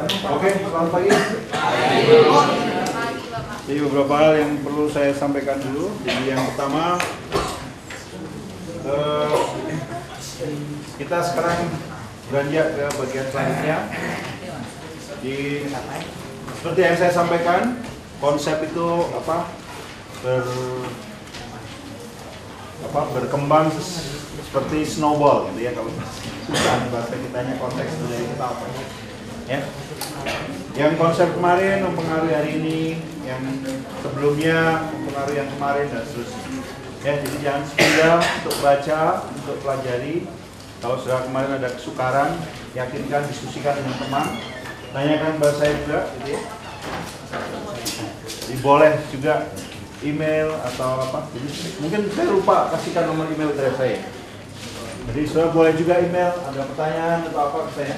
Oke, selamat pagi. Jadi beberapa hal yang perlu saya sampaikan dulu. Jadi yang pertama, kita sekarang beranjak ke bagian selanjutnya. Seperti yang saya sampaikan, konsep itu berkembang seperti snowball gitu ya, kalau susah bahasa kitanya konteks dari kita apa ya. Yang konsep kemarin mempengaruhi hari ini, yang sebelumnya mempengaruhi yang kemarin dan seterusnya ya. Jadi jangan sepindah untuk baca, untuk pelajari. Kalau sudah kemarin ada kesukaran, yakinkan, diskusikan dengan teman, tanyakan kepada saya juga gitu ya. Jadi boleh juga email atau apa. Jadi mungkin saya lupa kasihkan nomor email dari saya. Jadi sudah boleh juga email, ada pertanyaan atau apa ke saya.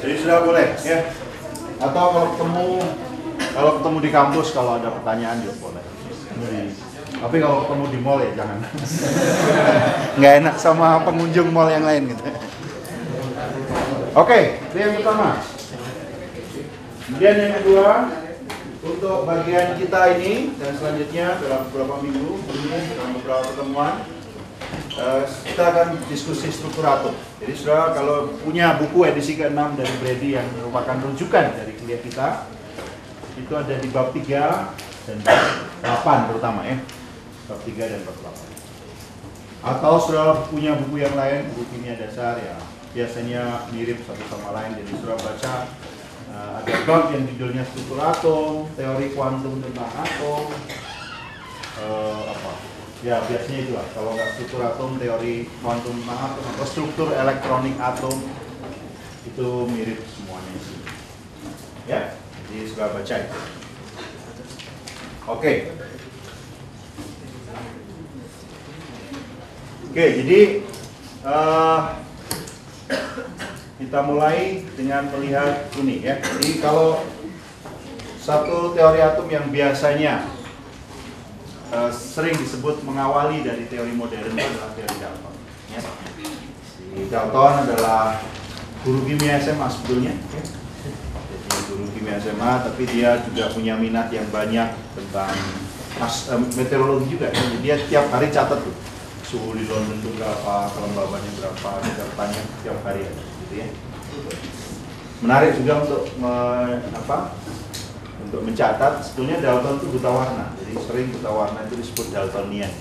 Jadi sudah boleh ya. Atau kalau ketemu di kampus, kalau ada pertanyaan juga boleh. Tapi kalau ketemu di mall ya jangan. Nggak enak sama pengunjung mall yang lain gitu. Oke, itu yang pertama. Kemudian yang kedua, untuk bagian kita ini dan selanjutnya dalam beberapa minggu ini, dalam beberapa pertemuan, kita akan diskusi struktur atom. Jadi saudara kalau punya buku edisi ke-6 dari Brady yang merupakan rujukan dari kuliah kita, itu ada di bab 3 dan bab 8 terutama ya. Bab 3 dan bab 8. Atau saudara punya buku yang lain, buku kimia dasar ya, biasanya mirip satu sama lain. Jadi saudara baca ada bab yang judulnya struktur atom, teori kuantum tentang atom, ya biasanya itulah. Kalau nggak struktur atom, teori kuantum tentang atom, atau struktur elektronik atom, itu mirip semuanya sih. Ya, jadi sudah baca itu. Oke, jadi kita mulai dengan melihat ini ya. Jadi kalau satu teori atom yang biasanya sering disebut mengawali dari teori modern adalah teori Dalton. Ya. Si Dalton adalah guru kimia SMA sebetulnya. Ya. Jadi guru kimia SMA, tapi dia juga punya minat yang banyak tentang meteorologi juga. Ya. Jadi dia tiap hari catat tuh suhu di London itu berapa, kelembabannya berapa, datanya tiap hari ada, gitu ya. Menarik juga untuk mencatat. Sebetulnya Dalton itu buta warna, jadi sering buta warna itu disebut Daltonian.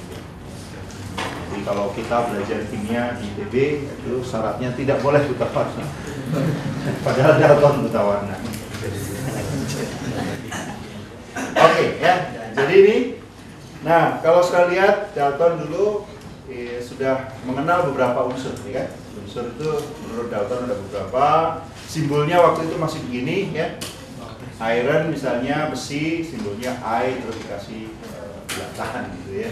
Jadi kalau kita belajar kimia di ITB itu syaratnya tidak boleh buta warna, padahal Dalton buta warna. Oke, ya, jadi ini. Nah, kalau sekalian lihat Dalton dulu sudah mengenal beberapa unsur, ya kan? Unsur itu menurut Dalton ada beberapa. Simbolnya waktu itu masih begini, ya. Iron misalnya besi, simbolnya I terus dikasih belakang gitu ya.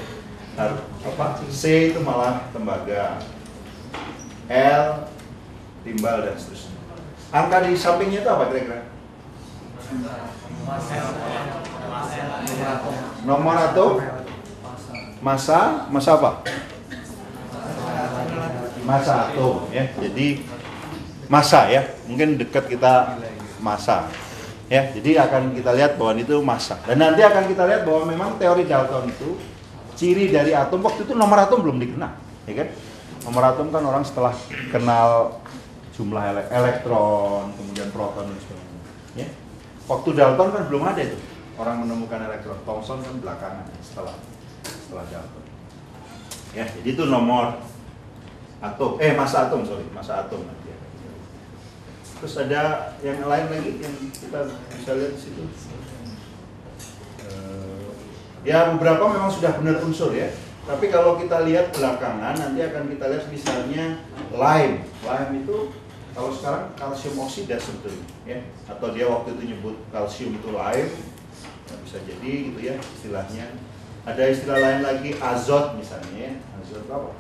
C itu malah tembaga, L timbal dan seterusnya. Angka di sampingnya itu apa kira-kira? Nomor atom, massa apa? Massa atom ya. Jadi massa ya, mungkin dekat kita massa. Ya, jadi akan kita lihat bahwa itu massa. Dan nanti akan kita lihat bahwa memang teori Dalton itu ciri dari atom. Waktu itu nomor atom belum dikenal, ya kan? Nomor atom kan orang setelah kenal jumlah elektron, kemudian proton dan sebagainya. Ya. Waktu Dalton kan belum ada itu. Orang menemukan elektron. Thomson kan belakangan setelah Dalton. Ya, jadi itu nomor atom. Massa atom nanti. Terus ada yang lain lagi yang kita bisa lihat di situ. Ya beberapa memang sudah benar unsur ya. Tapi kalau kita lihat belakangan nanti akan kita lihat misalnya lime. Lime itu kalau sekarang kalsium oksida sebetulnya ya. Atau dia waktu itu nyebut kalsium itu lime. Nah, bisa jadi gitu ya istilahnya. Ada istilah lain lagi, azot misalnya ya. Azot apa?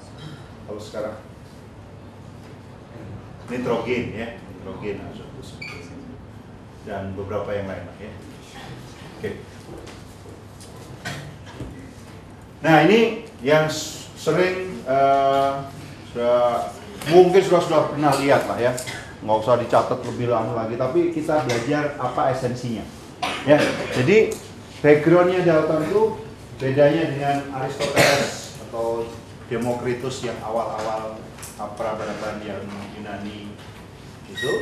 Kalau sekarang nitrogen ya, nitrogen, azot dan beberapa yang lain ya. Oke. Nah ini yang sering mungkin sudah pernah lihat lah ya, nggak usah dicatat lebih lama lagi, tapi kita belajar apa esensinya ya. Jadi backgroundnya Dalton itu bedanya dengan Aristoteles atau Demokritus yang awal-awal peradaban yang Yunani itu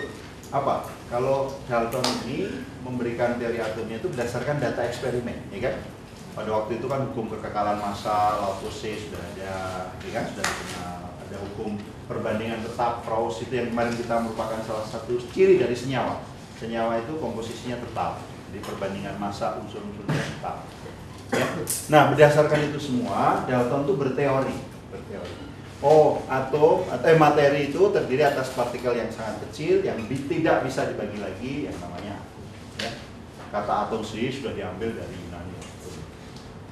apa? Kalau Dalton ini memberikan teori atomnya itu berdasarkan data eksperimen, ya kan? Pada waktu itu kan hukum kekekalan massa, Lavoisier sudah ada, ya kan? Sudah dikenal. Ada hukum perbandingan tetap, Proust itu yang kemarin kita merupakan salah satu ciri dari senyawa. Senyawa itu komposisinya tetap, jadi perbandingan massa unsur-unsurnya tetap. Ya. Nah, berdasarkan itu semua, Dalton itu berteori. Oh, atom atau materi itu terdiri atas partikel yang sangat kecil yang tidak bisa dibagi lagi, yang namanya atom. Ya. Kata atom sendiri sudah diambil dari Yunani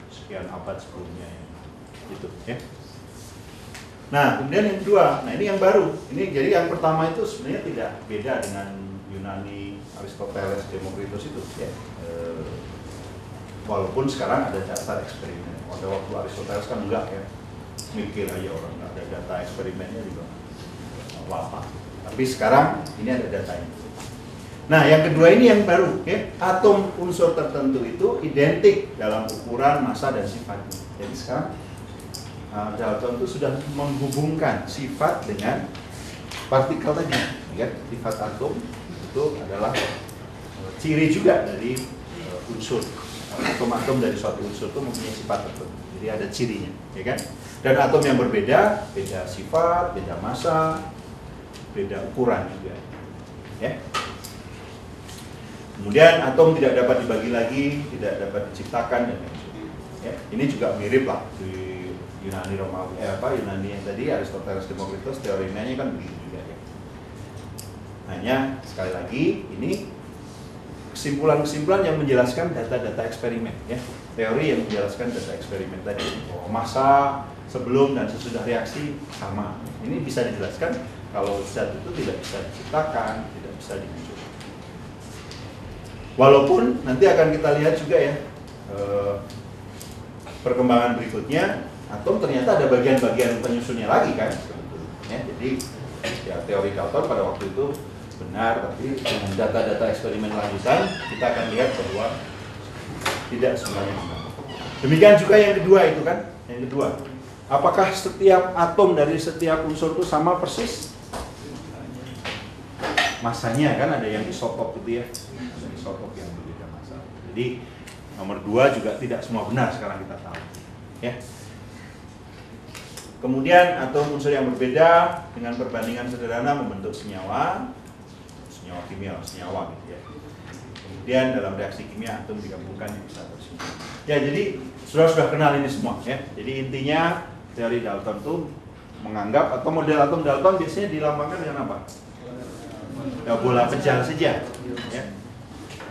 sekian abad sebelumnya, ya. Gitu, ya. Nah, kemudian yang kedua, nah ini yang baru. Ini jadi yang pertama itu sebenarnya tidak beda dengan Yunani, Aristoteles, Demokritus itu, ya. Walaupun sekarang ada dasar eksperimen. Pada waktu Aristoteles kan enggak ya, mikir aja orang, nggak ada data eksperimennya juga apa-apa. Tapi sekarang ini ada datanya. Nah, yang kedua ini yang baru, ya. Atom unsur tertentu itu identik dalam ukuran, massa, dan sifatnya. Jadi sekarang Dalton itu sudah menghubungkan sifat dengan partikel tadi, ya. Sifat atom itu adalah ciri juga dari unsur. Atom-atom dari suatu unsur itu mempunyai sifat tertentu. Jadi ada cirinya, ya kan? Dan atom yang berbeda, beda sifat, beda massa, beda ukuran juga, ya. Kemudian atom tidak dapat dibagi lagi, tidak dapat diciptakan dan lain-lain. Ya, ini juga mirip lah di Yunani Romawi, Yunani yang tadi Aristoteles, Demokritus, teorinya kan begitu juga ya. Hanya sekali lagi ini kesimpulan-kesimpulan yang menjelaskan data-data eksperimen, ya. Teori yang menjelaskan data eksperimen tadi, massa sebelum dan sesudah reaksi sama. Ini bisa dijelaskan kalau zat itu tidak bisa diciptakan, tidak bisa diwujudkan. Walaupun nanti akan kita lihat juga ya perkembangan berikutnya, atom ternyata ada bagian-bagian penyusunnya lagi kan, ya. Jadi ya teori Dalton pada waktu itu benar, tapi dengan data-data eksperimen lanjutan kita akan lihat bahwa tidak semuanya benar. Demikian juga yang kedua itu kan, yang kedua, apakah setiap atom dari setiap unsur itu sama persis? Masanya kan ada yang isotop gitu ya, ada isotop yang berbeda massa. Jadi nomor 2 juga tidak semua benar sekarang kita tahu, ya. Kemudian atom unsur yang berbeda dengan perbandingan sederhana membentuk senyawa kimia, senyawa gitu ya. Kemudian dalam reaksi kimia atom digabungkan yang bisa bersatu. Ya, jadi sudah kenal ini semua ya. Jadi intinya teori Dalton itu menganggap atau model atom Dalton biasanya dilambangkan dengan apa? Ya, bola pejal saja, ya.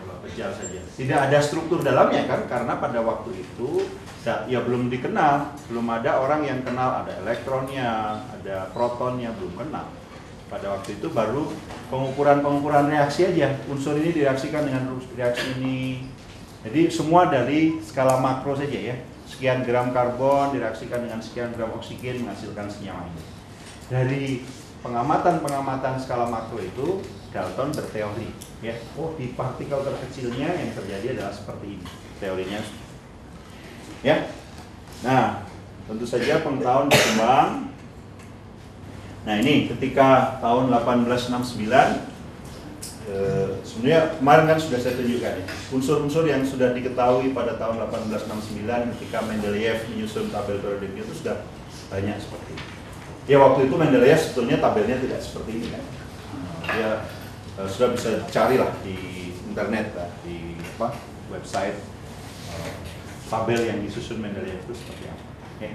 Bola pejal saja. Tidak ada struktur dalamnya kan, karena pada waktu itu ya belum dikenal, belum ada orang yang kenal ada elektronnya, ada protonnya, belum kenal. Pada waktu itu baru pengukuran reaksi aja. Unsur ini direaksikan dengan reaksi ini. Jadi semua dari skala makro saja ya. Sekian gram karbon direaksikan dengan sekian gram oksigen menghasilkan senyawa ini. Dari pengamatan skala makro itu Dalton berteori ya. Oh, di partikel terkecilnya yang terjadi adalah seperti ini teorinya. Ya. Nah, tentu saja pengetahuan berkembang. Nah, ini ketika tahun 1869 sebenarnya kemarin kan sudah saya tunjukkan ya, unsur-unsur yang sudah diketahui pada tahun 1869 ketika Mendeleev menyusun tabel periodiknya itu sudah banyak seperti ini. Ya, waktu itu Mendeleev sebetulnya tabelnya tidak seperti ini kan. Dia sudah bisa carilah di internet lah, di website tabel yang disusun Mendeleev itu seperti apa. Okay.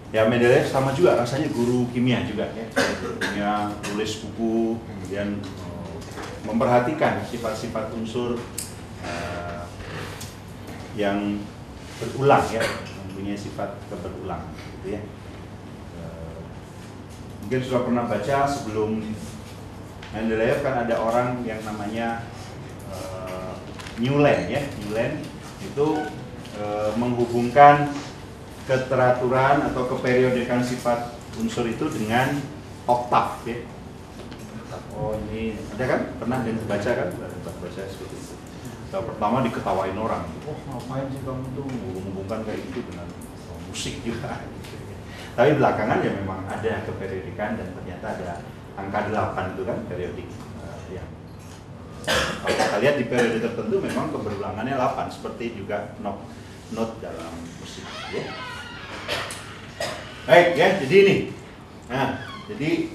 Ya, Mendeleev sama juga rasanya guru kimia juga ya. Guru kimia, tulis buku, kemudian memperhatikan sifat-sifat unsur yang berulang ya, mempunyai sifat keberulang gitu ya. Mungkin sudah pernah baca sebelum Mendeleev kan ada orang yang namanya Newland ya. Newland itu menghubungkan keteraturan atau keperiodikan sifat unsur itu dengan oktav ya. Oh ini ada kan? Pernah baca kan? Baca seperti itu. Yang pertama diketawain orang, oh ngapain sih kamu tuh menghubungkan kayak gitu dengan musik juga. Tapi belakangan ya memang ada keperiodikan dan ternyata ada angka 8 itu kan periodik. Ya. Kalau kita lihat di periode tertentu memang keberulangannya 8 seperti juga not dalam musik ya. Baik ya, jadi ini. Nah, jadi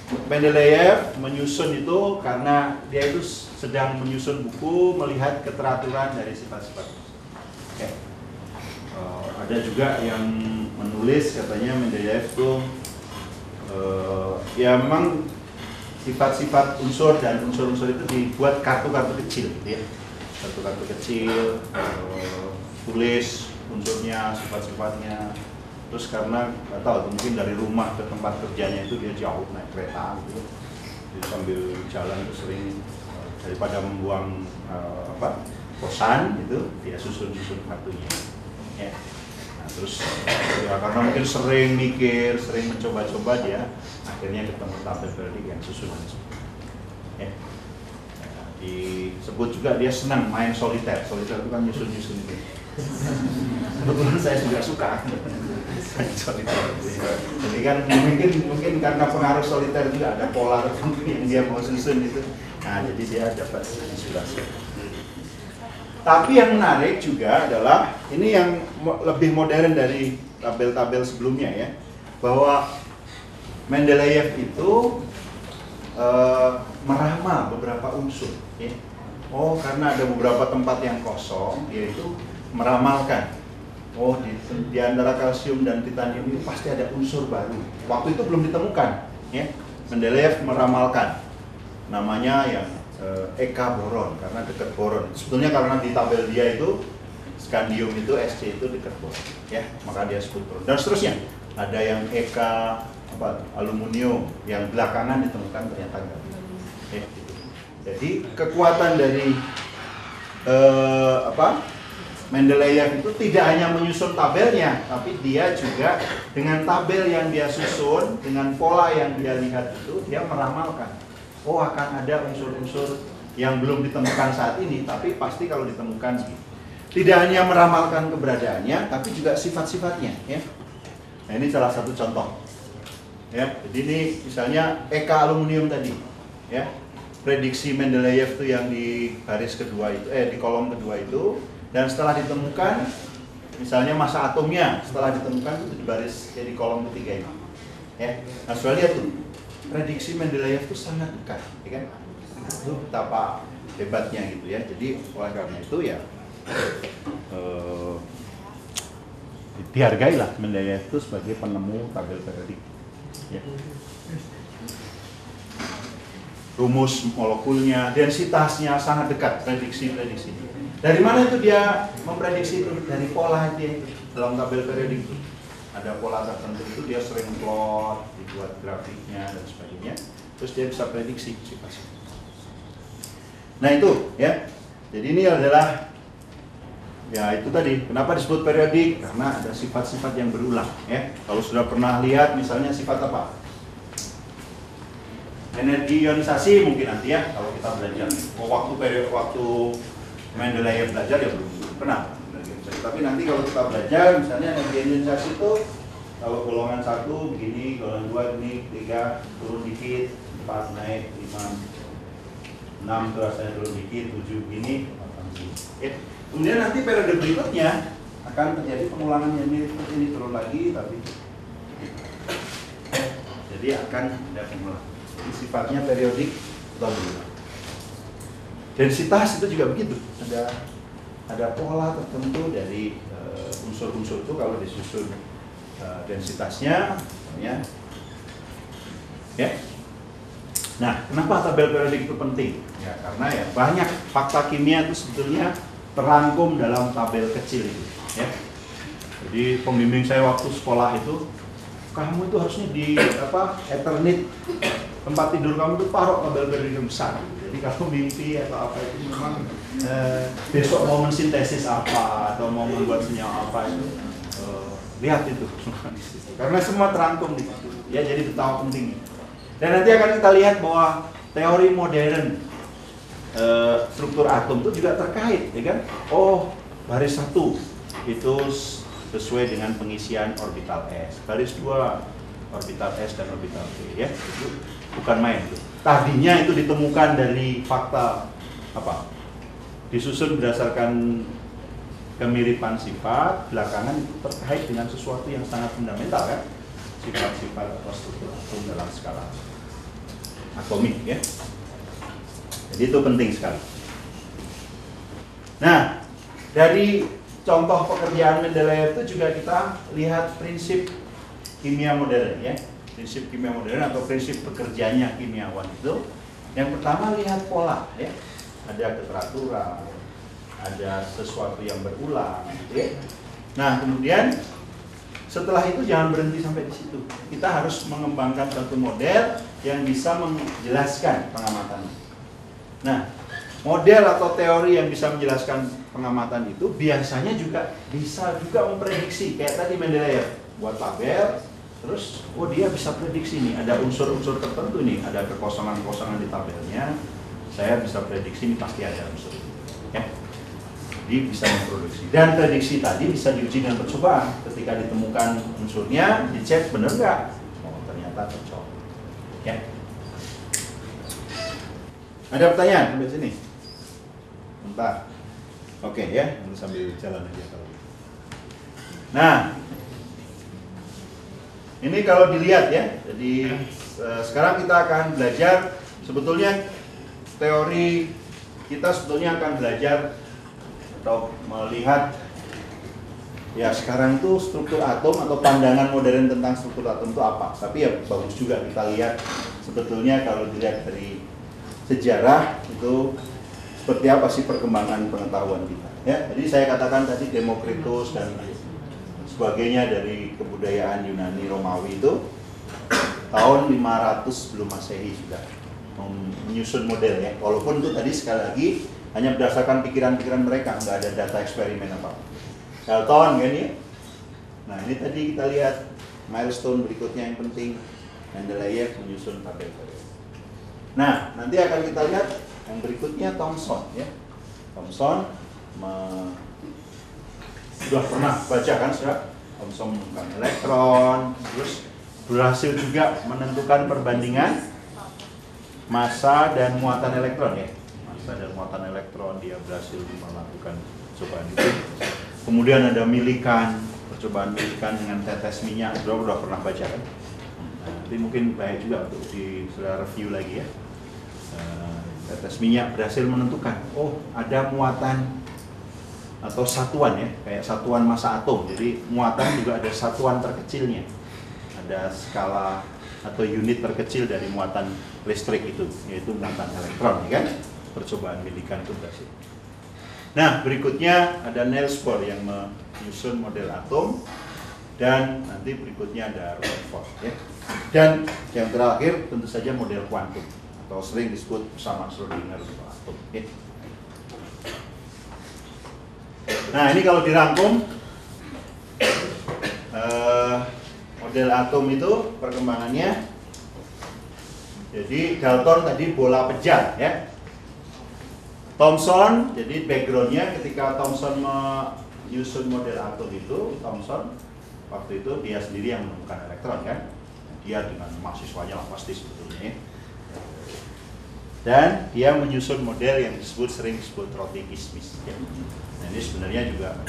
Mendeleev menyusun itu karena dia itu sedang menyusun buku melihat keteraturan dari sifat-sifat. Okay. Ada juga yang menulis katanya Mendeleev itu ya memang sifat-sifat unsur dan unsur-unsur itu dibuat kartu-kartu kecil, gitu ya. Kartu-kartu kecil, tulis unsurnya, sifat-sifatnya. Terus karena nggak tahu mungkin dari rumah ke tempat kerjanya itu dia jauh naik kereta gitu, jadi sambil jalan itu sering daripada membuang kosan itu dia susun kartunya ya. Nah, terus ya karena mungkin sering mikir, sering mencoba-coba dia akhirnya ketemu tabel periodik yang susunan ya. Nah, disebut juga dia senang main soliter itu kan nyusun-nyusun itu. Kebetulan saya juga suka soliter. Jadi kan mungkin karena pengaruh soliter juga ada pola tertentu yang dia mau susun itu. Nah, jadi dia dapat inspirasi. Tapi yang menarik juga adalah ini yang lebih modern dari tabel-tabel sebelumnya ya, bahwa Mendeleev itu meramal beberapa unsur. Ya. Oh, karena ada beberapa tempat yang kosong, yaitu meramalkan. Oh, di antara kalsium dan titanium itu pasti ada unsur baru. Waktu itu belum ditemukan. Ya. Mendeleev meramalkan. Namanya yang Eka boron, karena dekat boron. Sebetulnya karena di tabel dia itu skandium itu Sc itu dekat boron. Ya, maka dia sebut boron. Dan seterusnya. Ada yang Eka aluminium yang belakangan ditemukan ternyata enggak. Ya, gitu. Jadi kekuatan dari Mendeleev itu tidak hanya menyusun tabelnya, tapi dia juga dengan tabel yang dia susun, dengan pola yang dia lihat itu, dia meramalkan. Oh, akan ada unsur-unsur yang belum ditemukan saat ini, tapi pasti kalau ditemukan gitu. Tidak hanya meramalkan keberadaannya, tapi juga sifat-sifatnya. Ya. Nah, ini salah satu contoh. Ya, jadi ini misalnya Eka aluminium tadi. Ya, prediksi Mendeleev itu yang di baris kedua itu, di kolom kedua itu. Dan setelah ditemukan, misalnya massa atomnya setelah ditemukan itu di baris di kolom ketiga ini. Ya, nah sudah lihat tuh, prediksi Mendeleev itu sangat dekat, ya kan? Itu betapa hebatnya gitu ya. Jadi oleh karena itu ya dihargailah Mendeleev itu sebagai penemu tabel periodik. Ya. Rumus molekulnya, densitasnya sangat dekat, prediksi-prediksi. Dari mana itu dia memprediksi itu? Dari pola dia itu dalam tabel periodik itu. Ada pola tertentu itu dia sering plot, dibuat grafiknya dan sebagainya. Terus dia bisa prediksi sifat-sifat. Nah itu ya. Jadi ini adalah ya itu tadi. Kenapa disebut periodik? Karena ada sifat-sifat yang berulang ya. Kalau sudah pernah lihat misalnya sifat apa? Energi ionisasi mungkin nanti ya kalau kita belajar. Waktu Mendeleev belajar ya belum pernah. Tapi nanti kalau kita belajar, misalnya energi ionisasi itu kalau golongan 1 begini, golongan 2 begini, 3 turun dikit, 4 naik, 5, 6 terusnya turun dikit, 7 begini, 8 begini. Kemudian nanti periode berikutnya akan terjadi pengulangan yang ini turun lagi, tapi jadi akan ada pengulangan. Jadi sifatnya periodik atau berulang. Densitas itu juga begitu, ada pola tertentu dari unsur-unsur itu kalau disusun densitasnya, ya. Nah, kenapa tabel periodik itu penting? Ya, karena ya banyak fakta kimia itu sebetulnya terangkum dalam tabel kecil itu, ya. Jadi pembimbing saya waktu sekolah itu, kamu itu harusnya di Ethernet tempat tidur kamu itu taruh kabel yang besar. Jadi kalau mimpi atau apa itu memang besok mau mensintesis apa atau mau membuat senyawa apa itu lihat itu semua di situ. Karena semua terangkum di situ. Ya, jadi betapa pentingnya. Dan nanti akan kita lihat bahwa teori modern struktur atom itu juga terkait, ya kan? Oh, baris 1 itu sesuai dengan pengisian orbital S. Baris 2 orbital S dan orbital P, ya. Itu bukan main itu. Tadinya itu ditemukan dari fakta apa? Disusun berdasarkan kemiripan sifat, belakangan itu terkait dengan sesuatu yang sangat fundamental, kan? Sifat-sifat atau struktur atom dalam skala atomik, ya. Jadi itu penting sekali. Nah, dari contoh pekerjaan Mendeleev itu juga kita lihat prinsip kimia modern, ya. Prinsip kimia modern atau prinsip bekerjanya kimiawan itu. Yang pertama lihat pola, ya. Ada keteraturan, ada sesuatu yang berulang, ya. Nah, kemudian setelah itu jangan berhenti sampai di situ. Kita harus mengembangkan satu model yang bisa menjelaskan pengamatan. Nah, model atau teori yang bisa menjelaskan pengamatan itu biasanya juga bisa memprediksi. Kayak tadi Mendeleev buat tabel, terus dia bisa prediksi nih, ada unsur-unsur tertentu nih, ada kekosongan-kosongan di tabelnya. Saya bisa prediksi ini pasti ada unsur itu, ya. Jadi bisa memproduksi. Dan prediksi tadi bisa diuji dengan percobaan. Ketika ditemukan unsurnya, dicek benar nggak? Oh, ternyata cocok. Ya. Ada pertanyaan sampai sini? Bentar. Oke, ya, sambil jalan aja kalau. Nah, ini kalau dilihat, ya. Jadi sekarang kita akan belajar sebetulnya teori kita sebetulnya akan belajar atau melihat ya sekarang itu struktur atom atau pandangan modern tentang struktur atom itu apa. Tapi ya bagus juga kita lihat sebetulnya kalau dilihat dari sejarah itu seperti apa sih perkembangan pengetahuan kita. Ya, jadi saya katakan tadi Demokritus dan sebagainya dari kebudayaan Yunani Romawi itu tahun 500 sebelum Masehi sudah menyusun model, ya. Walaupun itu tadi sekali lagi hanya berdasarkan pikiran-pikiran mereka, nggak ada data eksperimen apa. Dalton kan ya. Nah, ini tadi kita lihat milestone berikutnya yang penting, Mendeleev menyusun tabel-tabel. Nah, nanti akan kita lihat yang berikutnya Thomson, ya. Thomson sudah pernah baca kan, sudah. Thomson menemukan elektron, terus berhasil juga menentukan perbandingan massa dan muatan elektron, ya. Dan muatan elektron dia berhasil melakukan percobaan itu. Kemudian ada milikan, percobaan milikan dengan tetes minyak. Sudah pernah baca kan? Nah, nanti mungkin baik juga untuk sudah review lagi, ya. Tetes minyak berhasil menentukan, oh ada muatan atau satuan, ya, kayak satuan massa atom. Jadi muatan juga ada satuan terkecilnya, ada skala atau unit terkecil dari muatan listrik itu, yaitu muatan elektron, ya kan? Percobaan milikan itu berhasil. Nah, berikutnya ada Niels Bohr yang menyusun model atom, dan nanti berikutnya ada Rutherford, ya. Dan yang terakhir tentu saja model kuantum atau sering disebut persamaan Schrödinger atom, ya. Nah, ini kalau dirangkum model atom itu perkembangannya. Jadi Dalton tadi bola pejat, ya. Thomson, jadi backgroundnya ketika Thomson menyusun model atom itu, Thomson waktu itu dia sendiri yang menemukan elektron, kan? Dia dengan mahasiswanya lah pasti sebetulnya, ya. Dan dia menyusun model yang sering disebut roti kismis, ya. Nah, ini sebenarnya juga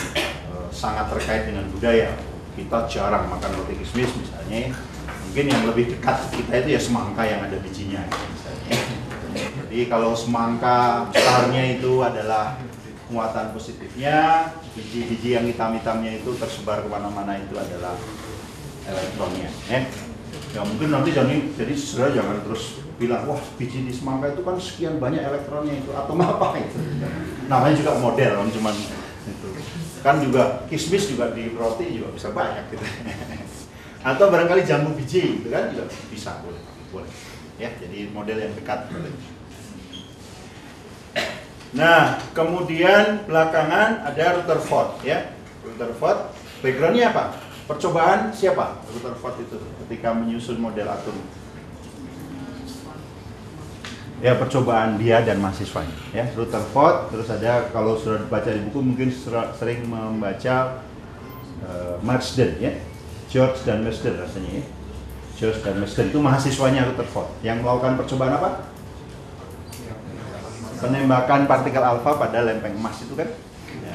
sangat terkait dengan budaya. Kita jarang makan roti kismis misalnya. Mungkin yang lebih dekat kita itu ya semangka yang ada bijinya, misalnya. Jadi kalau semangka besarnya itu adalah muatan positifnya, biji-biji yang hitam-hitamnya itu tersebar kemana-mana itu adalah elektronnya. Ya mungkin nanti jadi saudara jangan terus bilang, wah biji di semangka itu kan sekian banyak elektronnya itu, atom apa itu. Namanya juga model, cuman itu. Kan juga kismis juga di roti juga bisa banyak gitu. Atau barangkali jambu biji gitu kan juga bisa, boleh. Ya, jadi model yang dekat. Nah, kemudian belakangan ada Rutherford ya. Rutherford backgroundnya apa? Percobaan siapa? Rutherford itu ketika menyusun model atom. Ya, percobaan dia dan mahasiswanya ya. Rutherford, terus ada kalau sudah dibaca di buku mungkin sering membaca Marsden ya. George dan Marsden rasanya ya. George dan Marsden itu mahasiswanya Rutherford yang melakukan percobaan apa? Penembakan partikel alfa pada lempeng emas itu kan. Ya.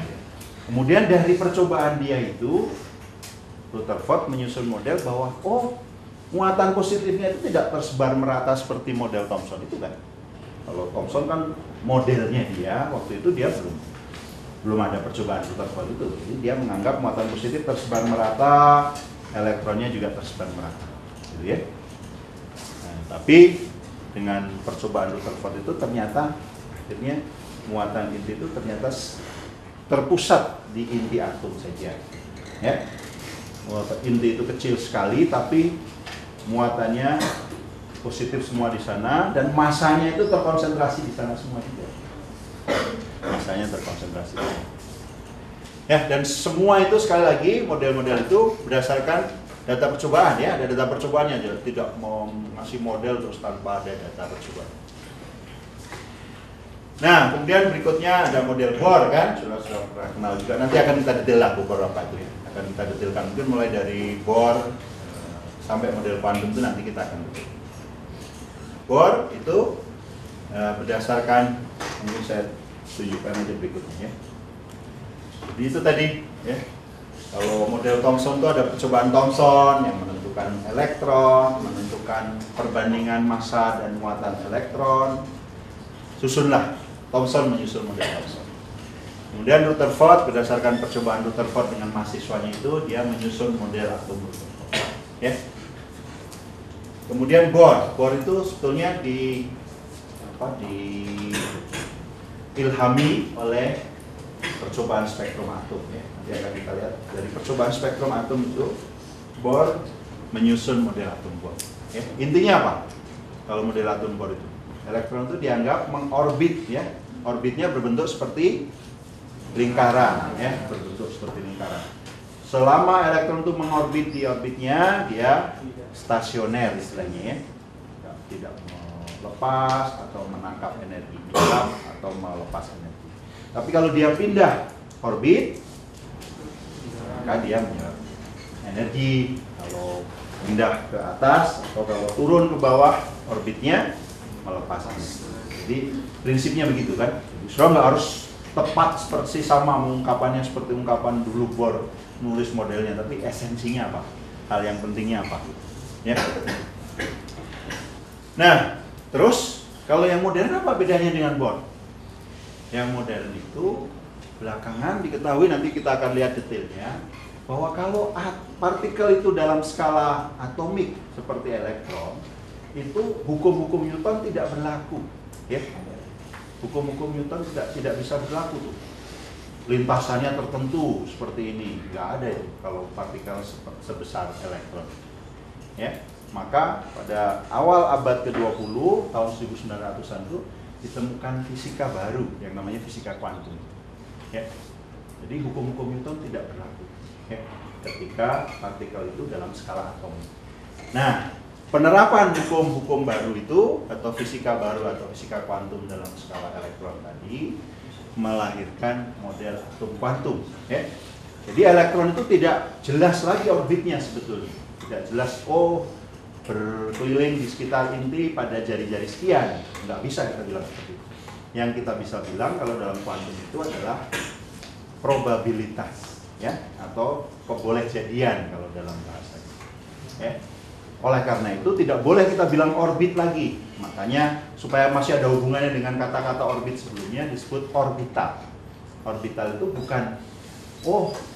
Kemudian dari percobaan dia itu Rutherford menyusun model bahwa muatan positifnya itu tidak tersebar merata seperti model Thomson itu kan. Kalau Thomson kan modelnya dia waktu itu dia belum ada percobaan Rutherford itu. Jadi dia menganggap muatan positif tersebar merata, elektronnya juga tersebar merata. Gitu ya. Nah, tapi dengan percobaan Rutherford itu ternyata akhirnya muatan inti itu ternyata terpusat di inti atom saja. Ya. Muatan inti itu kecil sekali tapi muatannya positif semua di sana dan masanya itu terkonsentrasi di sana semua juga. Masanya terkonsentrasi. Ya, dan semua itu sekali lagi model-model itu berdasarkan data percobaan ya, ada data percobaannya aja, tidak mau ngasih model terus tanpa ada data percobaan. Nah, kemudian berikutnya ada model Bohr kan, sudah pernah kenal juga. Nanti akan kita detail lah beberapa itu ya. Akan kita detailkan mungkin mulai dari Bohr sampai model kuantum itu nanti kita akan detail. Bohr itu berdasarkan, mungkin saya tunjukkan aja berikutnya ya. Jadi itu tadi ya. Kalau model Thomson itu ada percobaan Thomson yang menentukan elektron, menentukan perbandingan massa dan muatan elektron. Susunlah, Thomson menyusun model Thomson. Kemudian Rutherford berdasarkan percobaan Rutherford dengan mahasiswanya itu dia menyusun model atom Rutherford. Ya. Kemudian Bohr itu sebetulnya diilhami oleh percobaan spektrum atom ya. Nanti akan kita lihat dari percobaan spektrum atom itu Bohr menyusun model atom Bohr. Ya. Intinya apa? Kalau model atom Bohr itu elektron itu dianggap mengorbit ya. Orbitnya berbentuk seperti lingkaran ya, berbentuk seperti lingkaran. Selama elektron itu mengorbit di orbitnya, dia stasioner istilahnya ya. Tidak melepas atau menangkap energi atau melepas energi. Tapi kalau dia pindah orbit, maka dia menyerap energi. Kalau pindah ke atas atau kalau turun ke bawah orbitnya melepas energi. Jadi prinsipnya begitu kan. Justru nggak harus tepat seperti sama mengungkapannya seperti ungkapan dulu Bohr nulis modelnya, tapi esensinya apa? Hal yang pentingnya apa? Ya. Nah, terus kalau yang modern apa bedanya dengan Bohr? Yang modern itu belakangan diketahui, nanti kita akan lihat detailnya, bahwa kalau partikel itu dalam skala atomik seperti elektron, itu hukum-hukum Newton tidak berlaku, ya. Hukum-hukum Newton tidak bisa berlaku tuh. Lintasannya tertentu seperti ini, nggak ada itu kalau partikel sebesar elektron. Ya, maka pada awal abad ke-20 tahun 1900-an itu ditemukan fisika baru yang namanya fisika kuantum. Ya. Jadi hukum-hukum Newton tidak berlaku ya, ketika partikel itu dalam skala atom. Nah, penerapan hukum-hukum baru itu atau fisika baru atau fisika kuantum dalam skala elektron tadi melahirkan model atom kuantum ya. Jadi elektron itu tidak jelas lagi orbitnya sebetulnya. Tidak jelas berkeliling di sekitar inti pada jari-jari sekian. Nggak bisa kita bilang seperti itu. Yang kita bisa bilang kalau dalam kuantum itu adalah probabilitas ya, atau kebolehjadian kalau dalam bahasa ya. Oleh karena itu tidak boleh kita bilang orbit lagi. Makanya supaya masih ada hubungannya dengan kata-kata orbit sebelumnya disebut orbital. Orbital itu bukan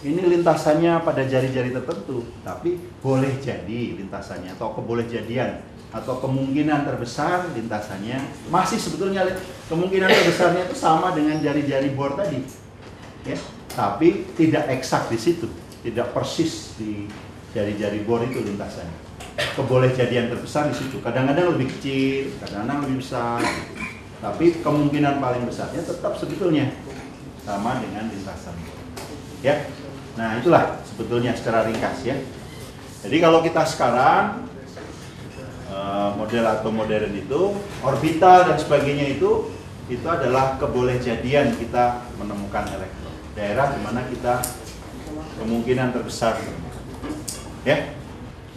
ini lintasannya pada jari-jari tertentu, tapi boleh jadi lintasannya atau kebolehjadian atau kemungkinan terbesar lintasannya masih sebetulnya kemungkinan terbesarnya itu sama dengan jari-jari Bohr tadi. Ya. tapi tidak eksak di situ, tidak persis di jari-jari bor itu lintasannya. Kebolehjadian terbesar di situ. Kadang-kadang lebih kecil, kadang-kadang lebih besar. Tapi kemungkinan paling besarnya tetap sebetulnya sama dengan lintasan. Ya. Nah, itulah sebetulnya secara ringkas ya. Jadi kalau kita sekarang model atau modern itu, orbital dan sebagainya itu adalah kebolehjadian kita menemukan elektron. Daerah di mana kita kemungkinan terbesar. Ya.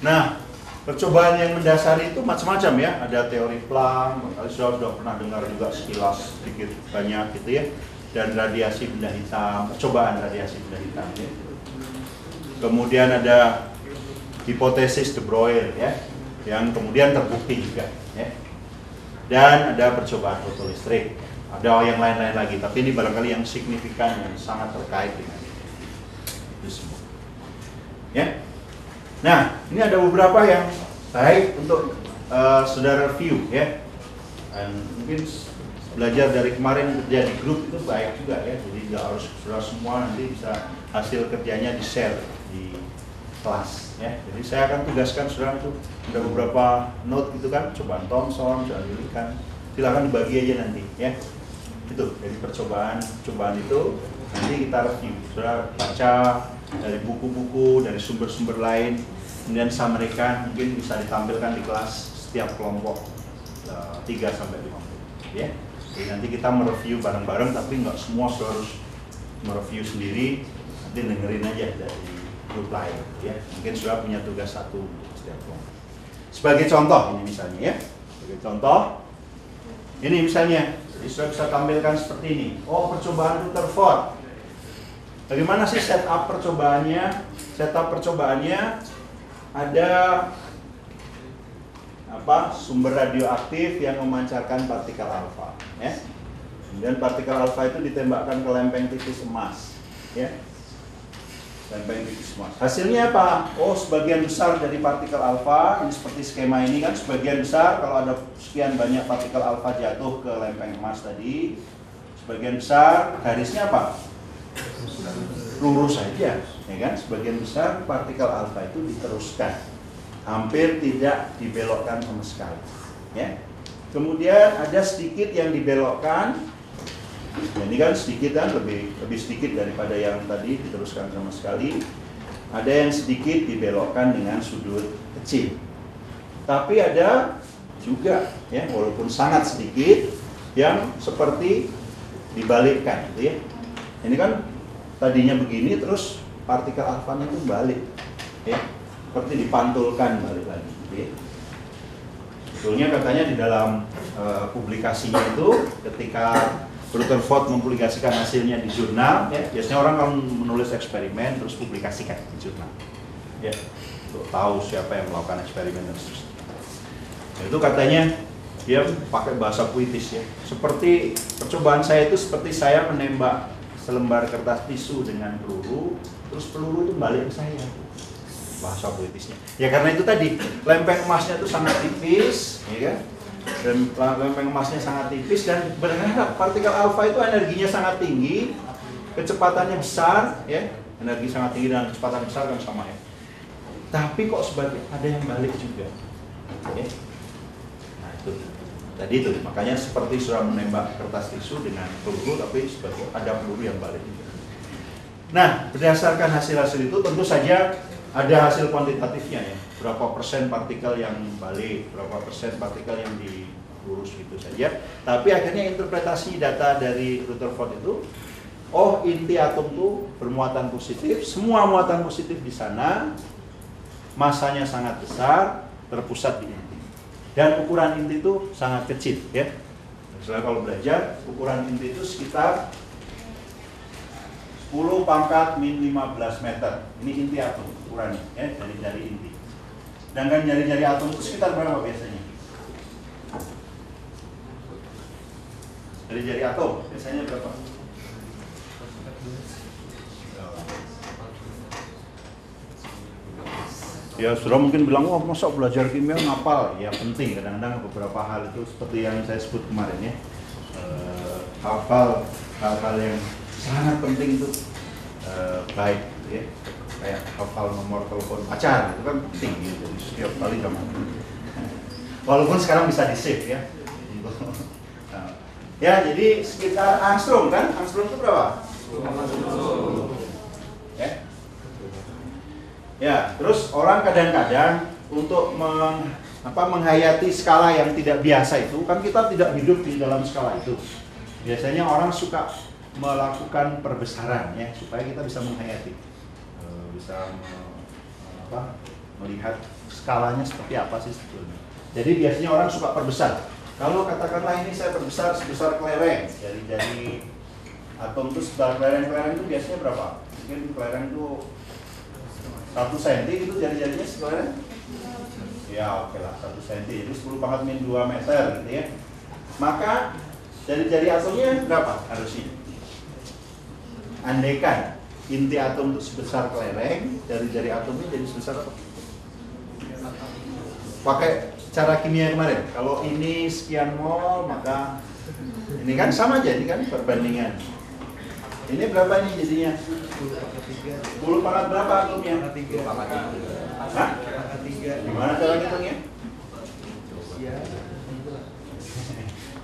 Nah, percobaan yang mendasari itu macam-macam ya. Ada teori Planck, sudah pernah dengar juga sekilas sedikit banyak gitu ya. Dan radiasi benda hitam, percobaan radiasi benda hitam ya. Kemudian ada hipotesis de Broglie ya, yang kemudian terbukti juga ya. Dan ada percobaan fotolistrik. Ada yang lain-lain lagi, tapi ini barangkali yang signifikan yang sangat terkait dengan itu semua. Ya. Nah, ini ada beberapa yang baik untuk saudara review ya. Dan mungkin belajar dari kemarin kerja di grup itu baik juga ya. Jadi nggak harus saudara semua nanti bisa hasil kerjanya di share di kelas ya. Jadi saya akan tugaskan saudara itu ada beberapa note gitu kan, cobaan Thomson, cobaan Millikan. Silakan dibagi aja nanti ya. Itu dari cobaan itu nanti kita review. Saudara baca dari buku-buku, dari sumber-sumber lain, kemudian summary-kan mungkin bisa ditampilkan di kelas setiap kelompok 3-5 ya. Jadi nanti kita mereview bareng-bareng, tapi nggak semua harus mereview sendiri, nanti dengerin aja dari grup lain ya. Mungkin sudah punya tugas satu setiap kelompok. Sebagai contoh ini misalnya ya, sebagai contoh ini misalnya, jadi sudah bisa tampilkan seperti ini. Oh, percobaan Rutherford. Bagaimana sih setup percobaannya? Setup percobaannya ada sumber radioaktif yang memancarkan partikel alfa, ya. Kemudian partikel alfa itu ditembakkan ke lempeng tipis emas, ya. Lempeng tipis emas. Hasilnya apa? Oh, sebagian besar dari partikel alfa, ini seperti skema ini kan, sebagian besar kalau ada sekian banyak partikel alfa jatuh ke lempeng emas tadi, sebagian besar garisnya apa? Lurus saja, ya kan? Sebagian besar partikel alfa itu diteruskan, hampir tidak dibelokkan sama sekali, ya. Kemudian ada sedikit yang dibelokkan, ini kan sedikit kan, lebih sedikit daripada yang tadi diteruskan sama sekali. Ada yang sedikit dibelokkan dengan sudut kecil, tapi ada juga, ya, walaupun sangat sedikit, yang seperti dibalikkan, gitu ya. Ini kan tadinya begini, terus partikel alfanya itu balik, ya, seperti dipantulkan balik lagi. Gitu ya. Sebetulnya katanya di dalam publikasinya itu, ketika Rutherford mempublikasikan hasilnya di jurnal, ya, biasanya orang kalau menulis eksperimen terus publikasikan di jurnal, ya, untuk tahu siapa yang melakukan eksperimen dan seterusnya. Itu katanya dia pakai bahasa puitis, ya, seperti percobaan saya itu seperti saya menembak selembar kertas tisu dengan peluru, terus peluru itu balik ke saya. Bahasa puitisnya. Ya karena itu tadi, lempeng emasnya itu sangat tipis, ya kan? Dan lempeng emasnya sangat tipis dan berharap partikel alfa itu energinya sangat tinggi, kecepatannya besar, ya, energi sangat tinggi dan kecepatan besar kan sama ya. Tapi kok sebagai ada yang balik juga, ya. Nah itu, tadi itu makanya seperti sudah menembak kertas tisu dengan peluru, tapi sebagai ada peluru yang balik juga. Nah berdasarkan hasil-hasil itu tentu saja ada hasil kuantitatifnya ya, berapa persen partikel yang balik, berapa persen partikel yang dilurus gitu saja. Tapi akhirnya interpretasi data dari Rutherford itu, oh inti atom itu bermuatan positif, semua muatan positif di sana, masanya sangat besar, terpusat di inti. Dan ukuran inti itu sangat kecil ya. Misalnya kalau belajar, ukuran inti itu sekitar 10⁻⁻15 meter. Ini inti atom ukurannya ya, dari jari inti. Sedangkan jari-jari atom itu sekitar berapa biasanya? Dari jari atom biasanya berapa? Ya sudah mungkin bilang, wah masa belajar kimia ngapal? Ya penting, kadang-kadang beberapa hal itu seperti yang saya sebut kemarin ya, hafal hal-hal yang sangat penting itu baik gitu ya. Kayak hafal nomor telepon pacar itu kan penting gitu. Jadi setiap kali gampang. Walaupun sekarang bisa di save ya. Nah, ya jadi sekitar angstrom kan? Angstrom itu berapa? 10. Ya. Ya, terus orang kadang-kadang untuk menghayati skala yang tidak biasa itu kan kita tidak hidup di dalam skala itu. Biasanya orang suka melakukan perbesaran ya supaya kita bisa menghayati, bisa melihat skalanya seperti apa sih sebetulnya. Jadi biasanya orang suka perbesar. Kalau katakanlah ini saya perbesar sebesar kelereng, dari atom itu sebesar kelereng itu biasanya berapa? Mungkin kelereng itu 1 cm itu jari-jarinya sekelereng? Ya oke lah 1 cm, jadi 10⁻² meter gitu ya. Maka jari-jari atomnya berapa harusnya? Andaikan inti atom itu sebesar kelereng, jari-jari atomnya jadi sebesar apa? Pakai cara kimia kemarin, kalau ini sekian mol maka ini kan sama aja, ini kan perbandingan. Ini berapa nih jadinya? 10 pangkat berapa atomnya? 10 pangkat 3. Hah? Gimana cara ngitungnya?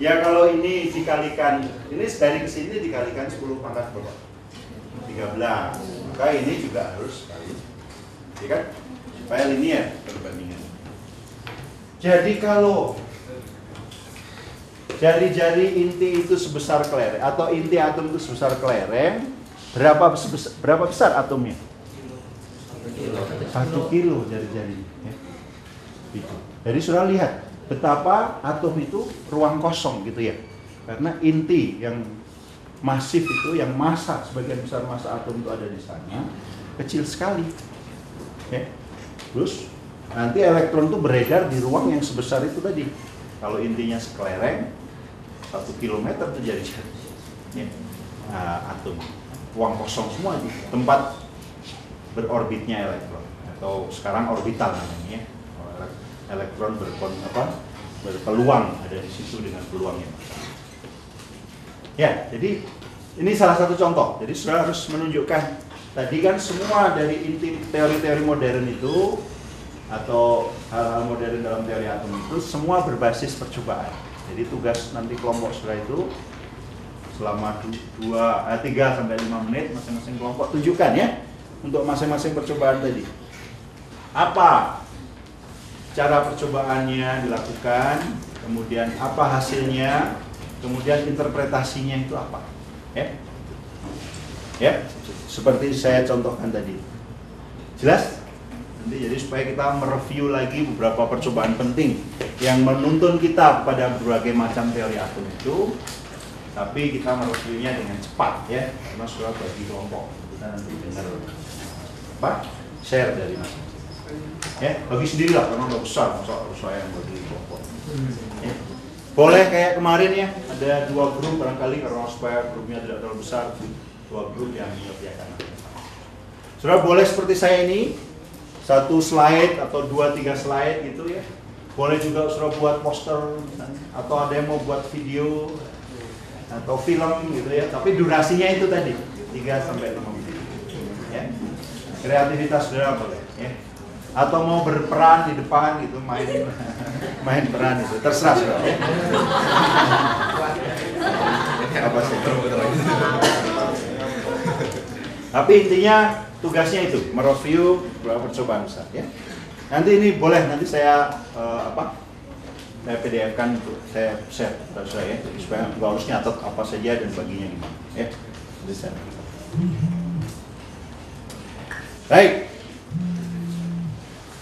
Ya kalau ini dikalikan, ini dari kesini dikalikan 10 pangkat berapa? 13. Maka ini juga harus kali, ya kan? Supaya linear perbandingan. Jadi kalau jari-jari inti itu sebesar kelereng atau inti atom itu sebesar kelereng, berapa besar atomnya? 1 kilo jari-jari. Ya. Gitu. Jadi sudah lihat betapa atom itu ruang kosong gitu ya. Karena inti yang masif itu, yang massa, sebagian besar massa atom itu ada di sana, kecil sekali. Ya. Terus nanti elektron itu beredar di ruang yang sebesar itu tadi. Kalau intinya sekelereng, 1 kilometer itu jadi ya. Atom. Ruang kosong semua itu, tempat berorbitnya elektron. Atau sekarang orbital namanya ya. Elektron berpeluang ada di situ dengan peluangnya. Ya, jadi ini salah satu contoh. Jadi saudara harus menunjukkan tadi kan semua dari inti teori-teori modern itu atau hal-hal modern dalam teori atom itu semua berbasis percobaan. Jadi tugas nanti kelompok saudara itu selama 3 sampai 5 menit masing-masing kelompok tunjukkan ya untuk masing-masing percobaan tadi. Apa cara percobaannya dilakukan, kemudian apa hasilnya, kemudian interpretasinya itu apa, ya, seperti saya contohkan tadi, jelas? Nanti jadi supaya kita mereview lagi beberapa percobaan penting yang menuntun kita pada berbagai macam teori atom itu, tapi kita mereviewnya dengan cepat ya, karena sudah bagi kelompok kita nanti dengar share dari masing-masing. Ya, bagi sendirilah karena udah besar, masa harus saya yang bagi kelompok. Ya. Boleh kayak kemarin ya, ada 2 grup barangkali karena supaya grupnya tidak terlalu besar, 2 grup yang mengerjakan. Saudara boleh seperti saya ini, 1 slide atau 2-3 slide gitu ya. Boleh juga saudara buat poster atau ada yang mau buat video atau film gitu ya. Tapi durasinya itu tadi 3 sampai 5 menit. Ya. Kreativitas saudara boleh ya. Atau mau berperan di depan gitu, main peran itu terserah saudara ya. Apa sih? Tapi intinya tugasnya itu mereview beberapa percobaan besar ya. Nanti ini boleh nanti saya saya PDF-kan untuk saya share kepada saya supaya nggak harus nyatet apa saja dan baginya gimana ya. Jadi saya. Baik.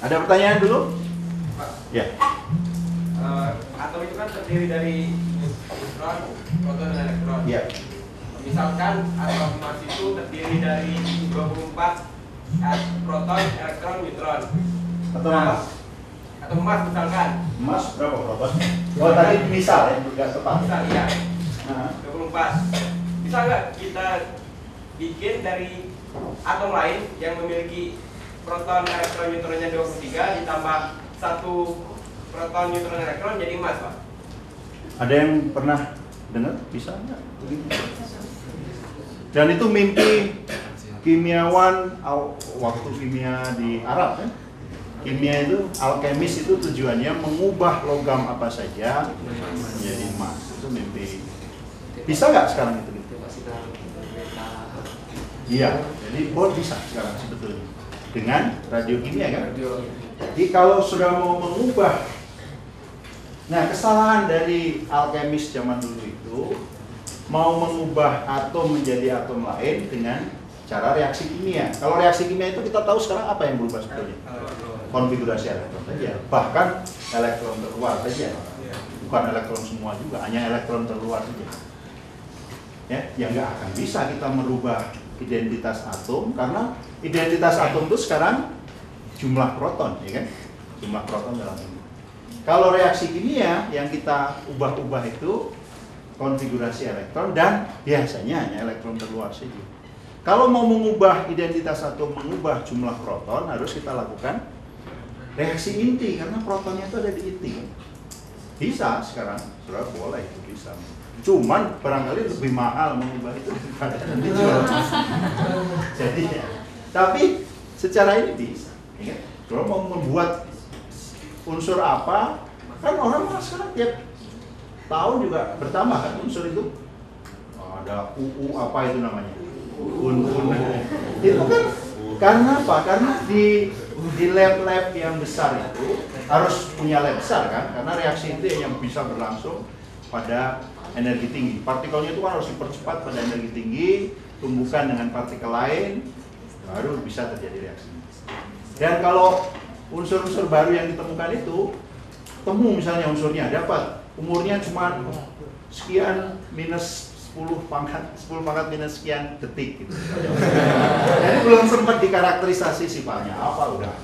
Ada pertanyaan dulu? Pak. Ya. Atom itu kan terdiri dari neutron, proton, dan elektron. Ya. Misalkan atom emas itu terdiri dari 24 proton, elektron, neutron. Atau emas? Atom emas misalkan. Emas berapa proton? Oh tadi misal ya, nggak tepat. Misal iya. 24. Bisa nggak kita bikin dari atom lain yang memiliki proton, elektron, neutronnya 23 ditambah 1 proton, neutron, elektron jadi emas, Pak? Ada yang pernah dengar? Bisa nggak? Dan itu mimpi kimiawan waktu kimia di Arab kan, kimia itu alkemis itu tujuannya mengubah logam apa saja menjadi emas. Itu mimpi. Bisa nggak sekarang itu? Iya, jadi bisa sekarang sebetulnya dengan radiokimia kan. Jadi kalau sudah mau mengubah, nah kesalahan dari alkemis zaman dulu itu mau mengubah atom menjadi atom lain dengan cara reaksi kimia. Kalau reaksi kimia itu kita tahu sekarang apa yang berubah sebetulnya? Konfigurasi elektron saja, bahkan elektron terluar saja, bukan elektron semua juga, hanya elektron terluar saja. Ya, yang nggak akan bisa kita merubah identitas atom, karena identitas atom itu sekarang jumlah proton, ya kan? Jumlah proton dalam ini. Kalau reaksi kimia yang kita ubah-ubah itu konfigurasi elektron dan biasanya hanya elektron terluar saja. Kalau mau mengubah identitas atom, mengubah jumlah proton, harus kita lakukan reaksi inti, karena protonnya itu ada di inti. Bisa sekarang, sudah boleh itu bisa. Cuman barangkali lebih mahal mengubah itu daripada dijual. Jadi, tapi secara ini bisa. Ya, kalau mau membuat unsur apa, kan orang sekarang tiap tahun juga bertambah kan unsur itu. Ada UU apa itu namanya? Itu kan karena apa? Karena di lab-lab yang besar itu harus punya lab besar kan, karena reaksi itu yang bisa berlangsung pada energi tinggi. Partikelnya itu kan harus dipercepat pada energi tinggi, tumbuhkan dengan partikel lain, baru bisa terjadi reaksi. Dan kalau unsur-unsur baru yang ditemukan itu, temu misalnya unsurnya dapat umurnya cuma sekian minus 10 pangkat minus sekian detik gitu. Jadi belum sempat dikarakterisasi sifatnya apa, udah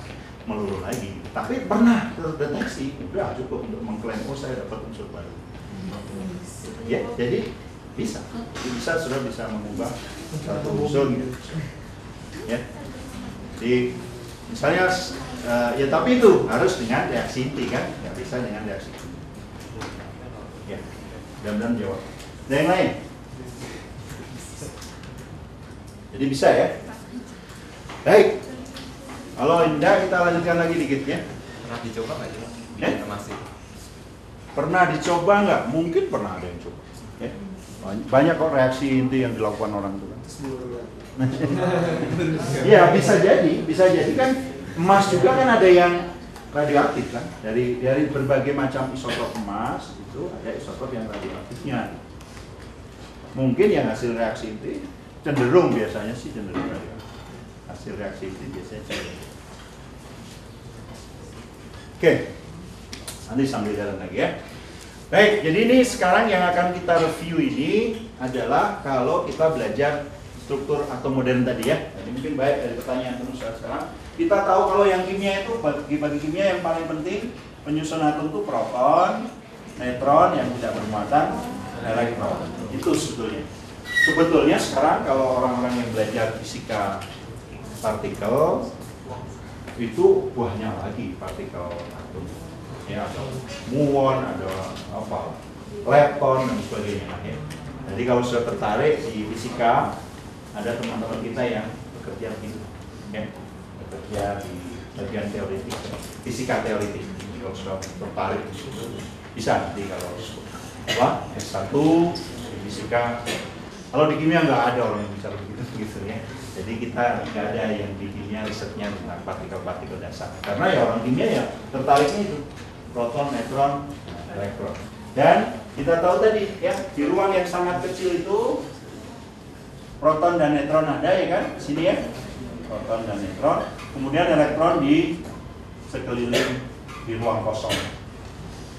melulu lagi. Tapi pernah terdeteksi, udah cukup untuk mengklaim oh saya dapat unsur baru. Ya, jadi bisa sudah bisa mengubah satu unsur gitu. Ya, jadi misalnya ya tapi itu harus dengan reaksi inti kan, nggak bisa dengan reaksi inti. Ya, mudah-mudahan jawab. Ada yang lain? Jadi bisa ya. Baik. Kalau tidak kita lanjutkan lagi dikit ya. Pernah dicoba nggak cuma bikin masih? Pernah dicoba nggak? Mungkin pernah ada yang coba. Ya. Banyak kok reaksi inti yang dilakukan orang itu. Iya bisa jadi kan emas juga kan ada yang radioaktif kan. Dari berbagai macam isotop emas itu ada isotop yang radioaktifnya. Mungkin yang hasil reaksi inti cenderung biasanya sih cenderung radioaktif. Hasil reaksi inti biasanya cenderung. Oke, nanti sambil jalan lagi ya. Baik, jadi ini sekarang yang akan kita review ini adalah kalau kita belajar struktur atom modern tadi ya. Jadi mungkin baik dari pertanyaan terus sekarang. Kita tahu kalau yang kimia itu bagi kimia yang paling penting penyusun atom itu proton, neutron yang tidak bermuatan, elektron. Itu sebetulnya. Sebetulnya sekarang kalau orang-orang yang belajar fisika partikel itu banyak lagi partikel atom. Ya, ada muon, ada apa, lepton dan sebagainya. Ya. Jadi kalau sudah tertarik di fisika, ada teman-teman kita yang bekerja gitu, ya, bekerja di bagian teoretik, fisika teoretik. Jadi kalau sudah tertarik di situ, bisa nanti kalau apa S1 di fisika. Kalau di kimia nggak ada orang yang bisa begitu ya. Jadi kita nggak ada yang di kimia risetnya tentang partikel-partikel dasar. Karena ya orang kimia ya tertariknya itu proton, neutron, elektron. Dan kita tahu tadi ya di ruang yang sangat kecil itu proton dan neutron ada ya kan, sini ya, proton dan neutron. Kemudian elektron di sekeliling di ruang kosong.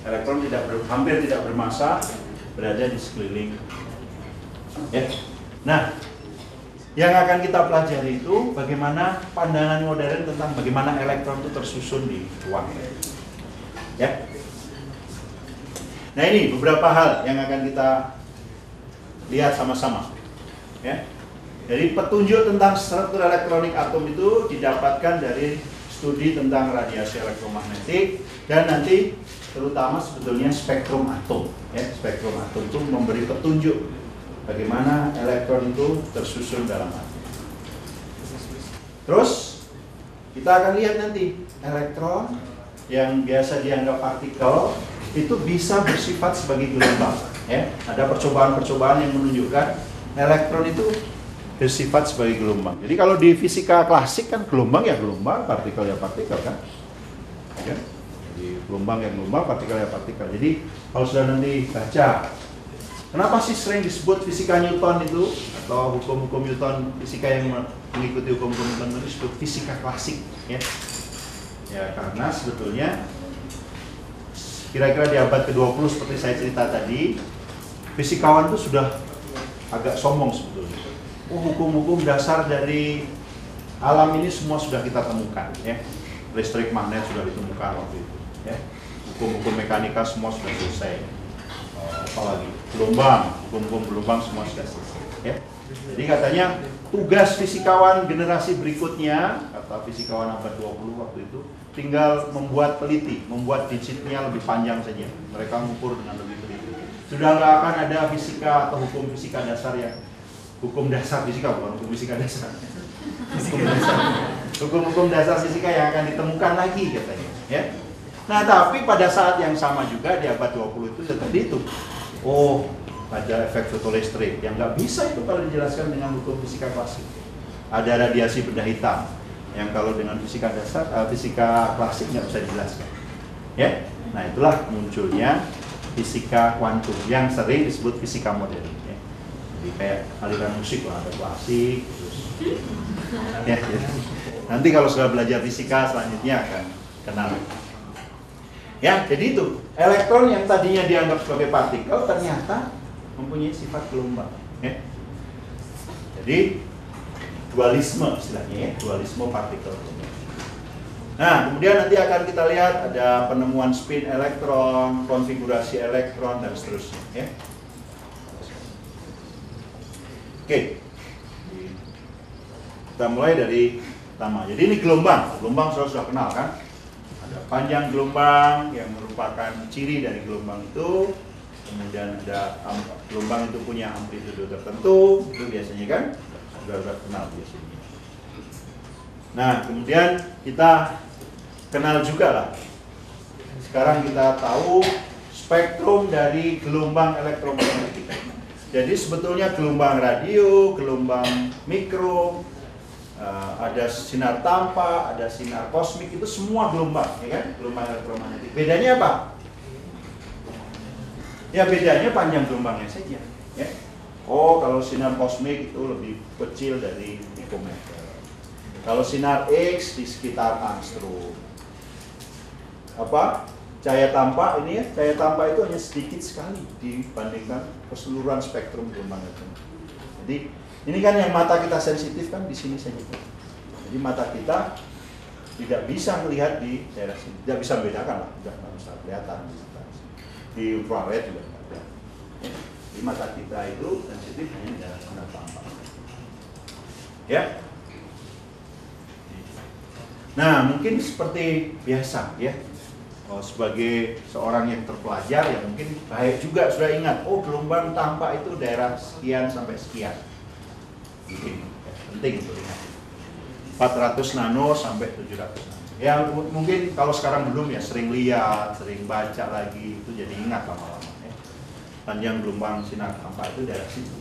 Elektron hampir tidak bermassa, berada di sekeliling. Ya. Nah, yang akan kita pelajari itu bagaimana pandangan modern tentang bagaimana elektron itu tersusun di ruang. Ya. Nah ini beberapa hal yang akan kita lihat sama-sama. Ya. Jadi petunjuk tentang struktur elektronik atom itu didapatkan dari studi tentang radiasi elektromagnetik dan nanti terutama sebetulnya spektrum atom. Ya, spektrum atom itu memberi petunjuk bagaimana elektron itu tersusun dalam atom. Terus kita akan lihat nanti elektron yang biasa dianggap partikel itu bisa bersifat sebagai gelombang. Ya, ada percobaan-percobaan yang menunjukkan elektron itu bersifat sebagai gelombang. Jadi kalau di fisika klasik kan gelombang ya gelombang, partikel ya partikel kan. Ya. Jadi gelombang ya gelombang, partikel ya partikel. Jadi kalau sudah nanti baca, kenapa sih sering disebut fisika Newton itu atau hukum-hukum Newton, fisika yang mengikuti hukum-hukum Newton itu disebut fisika klasik, ya? Ya karena sebetulnya kira-kira di abad ke-20 seperti saya cerita tadi, fisikawan itu sudah agak sombong sebetulnya. Hukum-hukum dasar dari alam ini semua sudah kita temukan, ya. Listrik, magnet sudah ditemukan waktu itu, ya. Hukum-hukum mekanika semua sudah selesai. Apalagi gelombang, hukum-hukum gelombang semua sudah selesai, ya. Jadi katanya tugas fisikawan generasi berikutnya, kata fisikawan abad 20 waktu itu, tinggal membuat teliti, membuat digitnya lebih panjang saja. Mereka mengukur dengan lebih teliti. Sudah nggak akan ada fisika atau hukum fisika dasar yang hukum dasar fisika, bukan hukum fisika dasar. Hukum-hukum dasar fisika yang akan ditemukan lagi katanya, ya. Nah, tapi pada saat yang sama juga di abad 20 itu seperti itu. Oh, ada efek fotolistrik yang nggak bisa itu kalau dijelaskan dengan hukum fisika klasik. Ada radiasi benda hitam yang kalau dengan fisika dasar, fisika klasik nggak bisa dijelaskan. Ya, nah itulah munculnya fisika kuantum yang sering disebut fisika modern. Ya. Jadi kayak aliran musik lah, ada klasik, terus ya, ya. Nanti kalau sudah belajar fisika selanjutnya akan kenal. Ya, jadi itu elektron yang tadinya dianggap sebagai partikel ternyata mempunyai sifat gelombang. Ya. Jadi dualisme istilahnya, ya, dualisme partikel. Nah, kemudian nanti akan kita lihat ada penemuan spin elektron, konfigurasi elektron dan seterusnya. Ya. Oke, kita mulai dari pertama. Jadi ini gelombang, gelombang sudah kenal kan? Ada panjang gelombang yang merupakan ciri dari gelombang itu. Kemudian ada gelombang itu punya amplitude tertentu, itu biasanya kan sudah kenal biasanya. Nah, kemudian kita kenal juga lah. Sekarang kita tahu spektrum dari gelombang elektromagnetik. Jadi sebetulnya gelombang radio, gelombang mikro, ada sinar tampak, ada sinar kosmik, itu semua gelombang, ya kan? Gelombang elektromagnetik. Bedanya apa? Ya bedanya panjang gelombangnya saja. Ya. Oh, kalau sinar kosmik itu lebih kecil dari pikometer. Kalau sinar X di sekitar angstrom. Apa? Cahaya tampak ini ya, cahaya tampak itu hanya sedikit sekali dibandingkan keseluruhan spektrum gelombang itu. Jadi ini kan yang mata kita sensitif kan di sini saja. Jadi mata kita tidak bisa melihat di daerah sini, tidak bisa membedakan lah, tidak bisa kelihatan. Di infrared juga ada. Di mata kita itu sensitif hanya di daerah sinar tampak. Ya. Nah, mungkin seperti biasa ya. Sebagai seorang yang terpelajar ya mungkin baik juga sudah ingat, oh gelombang tampak itu daerah sekian sampai sekian. Mungkin ya, penting untuk ingat. 400 nano sampai 700 nano. Ya mungkin kalau sekarang belum ya sering lihat, sering baca lagi itu jadi ingat lama-lama ya. Panjang gelombang sinar tampak itu daerah situ.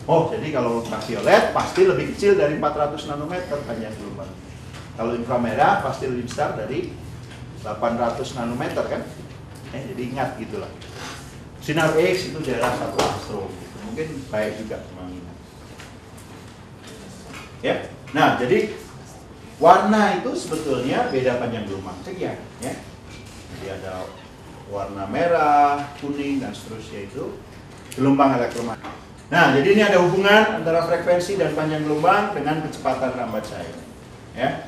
Oh, jadi kalau ultraviolet pasti lebih kecil dari 400 nanometer panjang gelombang. Kalau inframerah pasti lebih besar dari 800 nanometer kan? Jadi ingat gitulah. Sinar X itu daerah 1 angstrom. Mungkin baik juga mengingat. Ya. Nah, jadi warna itu sebetulnya beda panjang gelombang sekian, ya. Jadi ada warna merah, kuning dan seterusnya itu gelombang elektromagnetik. Nah, jadi ini ada hubungan antara frekuensi dan panjang gelombang dengan kecepatan rambat cahaya. Ya.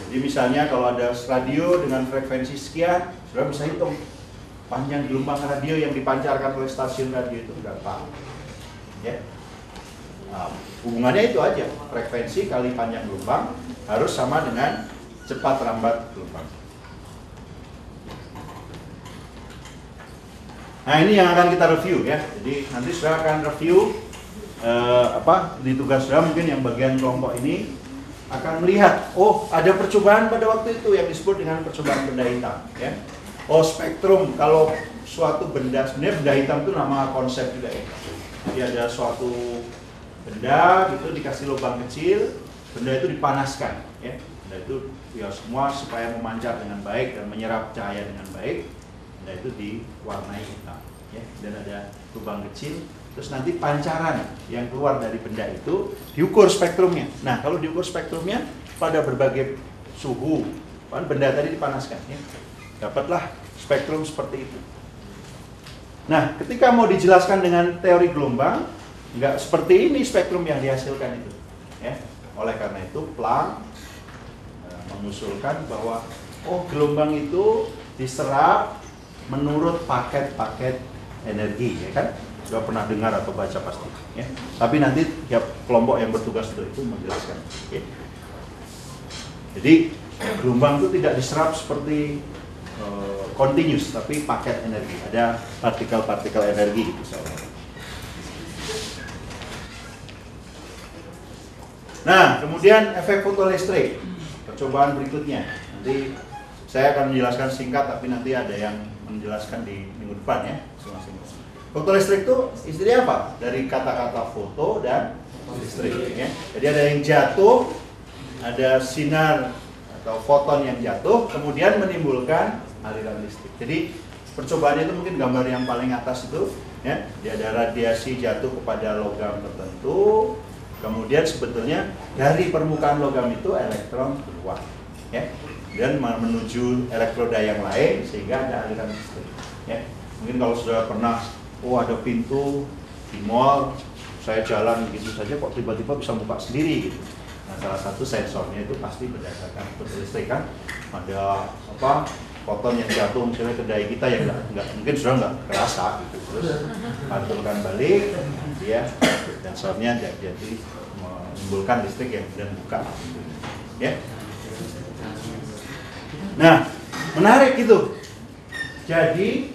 Jadi misalnya kalau ada radio dengan frekuensi sekian, sudah bisa hitung panjang gelombang radio yang dipancarkan oleh stasiun radio itu berapa. Ya. Nah, hubungannya itu aja, frekuensi kali panjang gelombang harus sama dengan cepat rambat gelombang. Nah, ini yang akan kita review ya. Jadi nanti saya akan review di tugas saya mungkin yang bagian kelompok ini akan melihat, oh ada percobaan pada waktu itu yang disebut dengan percobaan benda hitam, ya. Oh spektrum, kalau suatu benda, sebenarnya benda hitam itu nama konsep juga ya. Jadi ada suatu benda gitu dikasih lubang kecil, benda itu dipanaskan, ya. Benda itu ya semua supaya memancar dengan baik dan menyerap cahaya dengan baik, benda itu diwarnai hitam, ya. Dan ada lubang kecil, terus nanti pancaran yang keluar dari benda itu diukur spektrumnya. Nah, kalau diukur spektrumnya pada berbagai suhu, kan benda tadi dipanaskan, ya. Dapatlah spektrum seperti itu. Nah, ketika mau dijelaskan dengan teori gelombang, nggak seperti ini spektrum yang dihasilkan itu, ya. Oleh karena itu, Planck mengusulkan bahwa oh gelombang itu diserap menurut paket-paket energi, ya kan? Sudah pernah dengar atau baca pasti, ya. Tapi nanti tiap kelompok yang bertugas untuk itu menjelaskan, ya. Jadi gelombang itu tidak diserap seperti continuous, tapi paket energi, ada partikel-partikel energi misalnya. Nah, kemudian efek fotolistrik, percobaan berikutnya. Nanti saya akan menjelaskan singkat, tapi nanti ada yang menjelaskan di minggu depan, ya, masing-masing. Fotolistrik itu istilahnya apa? Dari kata-kata foto dan listrik, ya. Jadi ada yang jatuh, ada sinar atau foton yang jatuh, kemudian menimbulkan aliran listrik. Jadi percobaannya itu mungkin gambar yang paling atas itu, ya. Dia ada radiasi jatuh kepada logam tertentu, kemudian sebetulnya dari permukaan logam itu elektron keluar, ya, dan menuju elektroda yang lain sehingga ada aliran listrik, ya. Mungkin kalau sudah pernah, oh ada pintu di mall, saya jalan gitu saja kok tiba-tiba bisa buka sendiri gitu. Nah, salah satu sensornya itu pasti berdasarkan listrik, kan. Ada apa? Foton yang jatuh misalnya ke dai kita yang nggak mungkin sudah nggak kerasa gitu, terus pantulkan balik, ya, sensornya jadi menimbulkan listrik yang kemudian buka, ya. Nah, menarik gitu. Jadi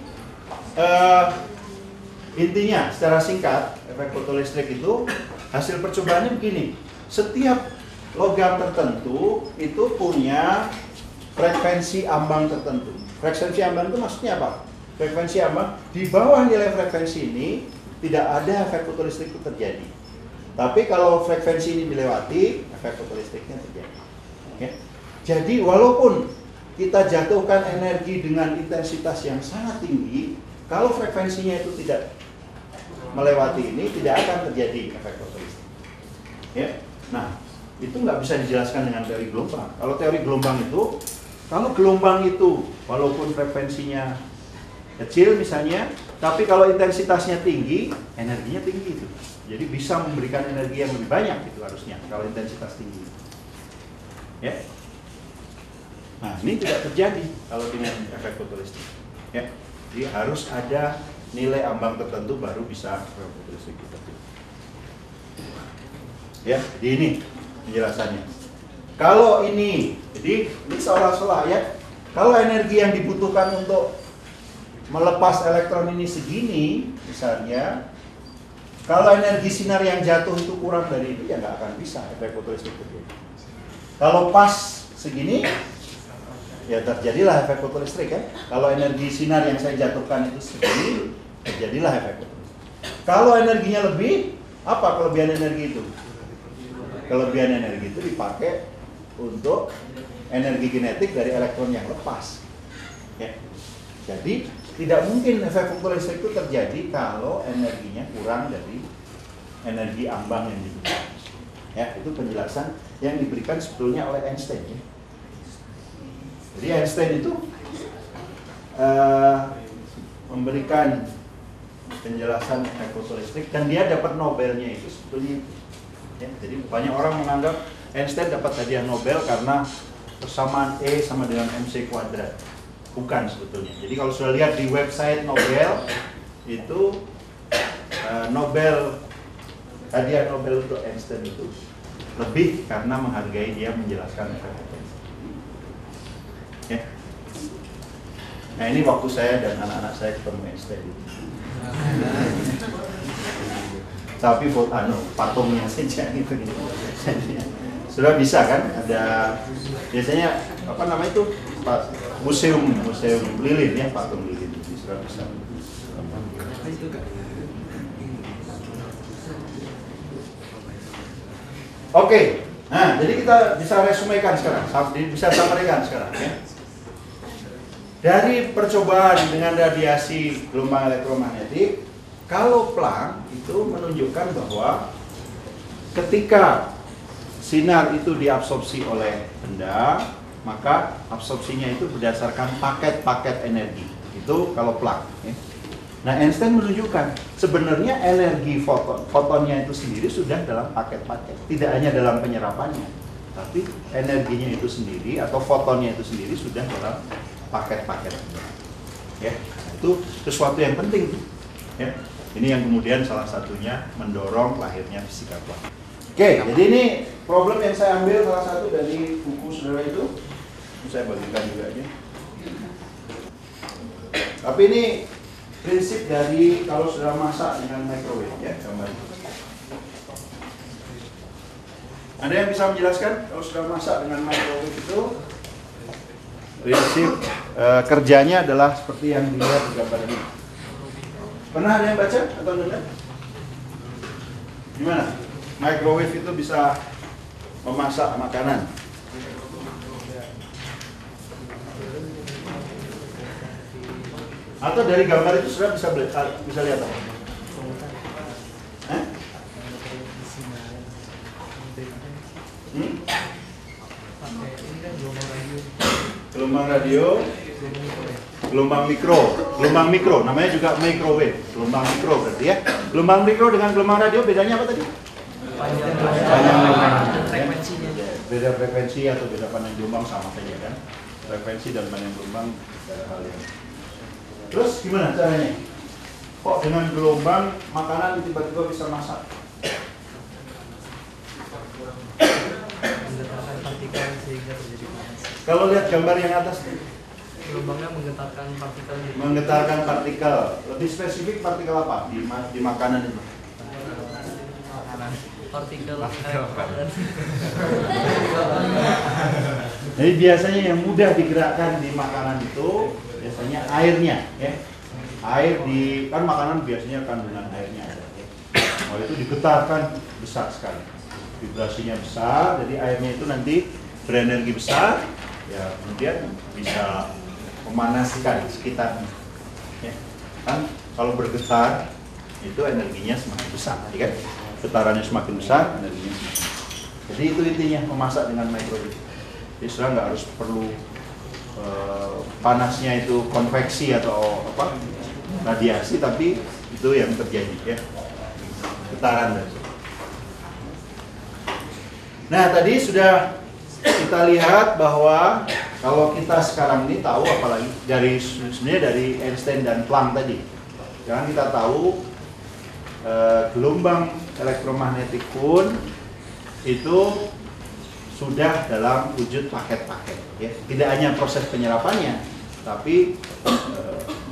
intinya secara singkat efek fotolistrik itu hasil percobaannya begini. Setiap logam tertentu itu punya frekuensi ambang tertentu. Frekuensi ambang itu maksudnya apa? Frekuensi ambang, di bawah nilai frekuensi ini tidak ada efek fotolistrik itu terjadi. Tapi kalau frekuensi ini dilewati, efek fotolistriknya terjadi, ya. Jadi walaupun kita jatuhkan energi dengan intensitas yang sangat tinggi, kalau frekuensinya itu tidak melewati ini, tidak akan terjadi efek fotolistrik, ya. Nah, itu nggak bisa dijelaskan dengan teori gelombang. Kalau teori gelombang itu, kalau gelombang itu walaupun frekuensinya kecil misalnya, tapi kalau intensitasnya tinggi, energinya tinggi itu. Jadi bisa memberikan energi yang lebih banyak itu harusnya kalau intensitas tinggi, ya. Nah, ini tidak terjadi kalau dengan efek fotolistrik, ya. Jadi harus ada nilai ambang tertentu baru bisa efek fotolistrik terjadi. Ya, jadi ini penjelasannya. Kalau ini, jadi ini seolah-olah, ya, kalau energi yang dibutuhkan untuk melepas elektron ini segini, misalnya, kalau energi sinar yang jatuh itu kurang dari itu, ya nggak akan bisa efek fotolistrik terjadi. Kalau pas segini, ya terjadilah efek fotolistrik, kan. Kalau energi sinar yang saya jatuhkan itu segini, terjadilah efek fotolistrik. Kalau energinya lebih, apa kelebihan energi itu? Kelebihan energi itu dipakai untuk energi kinetik dari elektron yang lepas, ya. Jadi tidak mungkin efek fotolistrik itu terjadi kalau energinya kurang dari energi ambang yang dibutuhkan, ya. Itu penjelasan yang diberikan sebetulnya oleh Einstein, ya. Jadi Einstein itu memberikan penjelasan efek fotolistrik dan dia dapat Nobelnya itu sebetulnya, ya. Jadi banyak orang menganggap Einstein dapat hadiah Nobel karena persamaan E sama dengan MC kuadrat. Bukan sebetulnya. Jadi kalau sudah lihat di website Nobel itu Nobel, hadiah Nobel untuk Einstein itu lebih karena menghargai dia menjelaskan efek fotolistrik, ya. Nah, ini waktu saya dan anak-anak saya ketemu Einstein. Tapi patungnya saja gitu. Sudah bisa kan? Ada biasanya apa namanya itu? Museum lilin ya, patung lilin. Jadi sudah bisa. Oke. Nah, jadi kita bisa resumekan sekarang, bisa sampaikan sekarang ya. Dari percobaan dengan radiasi gelombang elektromagnetik, kalau Planck itu menunjukkan bahwa ketika sinar itu diabsorpsi oleh benda, maka absorpsinya itu berdasarkan paket-paket energi. Itu kalau Planck. Ya. Nah, Einstein menunjukkan sebenarnya energi fotonnya itu sendiri sudah dalam paket-paket, tidak hanya dalam penyerapannya, tapi energinya itu sendiri atau fotonnya itu sendiri sudah dalam paket-paket. Ya, itu sesuatu yang penting. Ya. Ini yang kemudian salah satunya mendorong lahirnya fisika kuantum. Oke, jadi ini problem yang saya ambil salah satu dari buku saudara itu. Saya bagikan juga aja. Tapi ini prinsip dari kalau sudah masak dengan microwave ya, gambar. Ada yang bisa menjelaskan kalau sudah masak dengan microwave itu prinsip kerjanya adalah seperti yang dilihat di gambar ini. Pernah ada yang baca atau dengar? Gimana? Microwave itu bisa memasak makanan. Atau dari gambar itu sudah bisa lihat apa? Gelombang radio, gelombang mikro, namanya juga microwave, gelombang mikro berarti ya. Gelombang mikro dengan gelombang radio bedanya apa tadi? Panjang frekuensinya. Beda frekuensi atau beda panjang gelombang sama saja kan? Frekuensi dan panjang gelombang ada hal yang. Terus gimana caranya? Kok dengan gelombang makanan tiba-tiba bisa masak? Menggetarkan partikel sehingga terjadi panas. Kalau lihat gambar yang atas nih, Gelombangnya menggetarkan partikel. menggetarkan partikel. Lebih spesifik partikel apa di makanan itu? Partikel elektron. Jadi biasanya yang mudah digerakkan di makanan itu biasanya airnya, ya. Air di kan makanan biasanya kandungan airnya ada. Ya. Oh itu digetarkan besar sekali, vibrasinya besar, jadi airnya itu nanti berenergi besar, ya kemudian bisa memanaskan sekitarnya. Ya. Kan kalau bergetar itu energinya semakin besar, kan? Getarannya semakin besar, energinya semakin besar. Jadi itu intinya memasak dengan microwave. Jadi sudah nggak harus perlu panasnya itu konveksi atau apa radiasi, tapi itu yang terjadi ya, getaran. Nah tadi sudah kita lihat bahwa kalau kita sekarang ini tahu, apalagi dari sebenarnya dari Einstein dan Planck tadi, jangan kita tahu gelombang elektromagnetik pun itu sudah dalam wujud paket-paket ya. Tidak hanya proses penyerapannya, tapi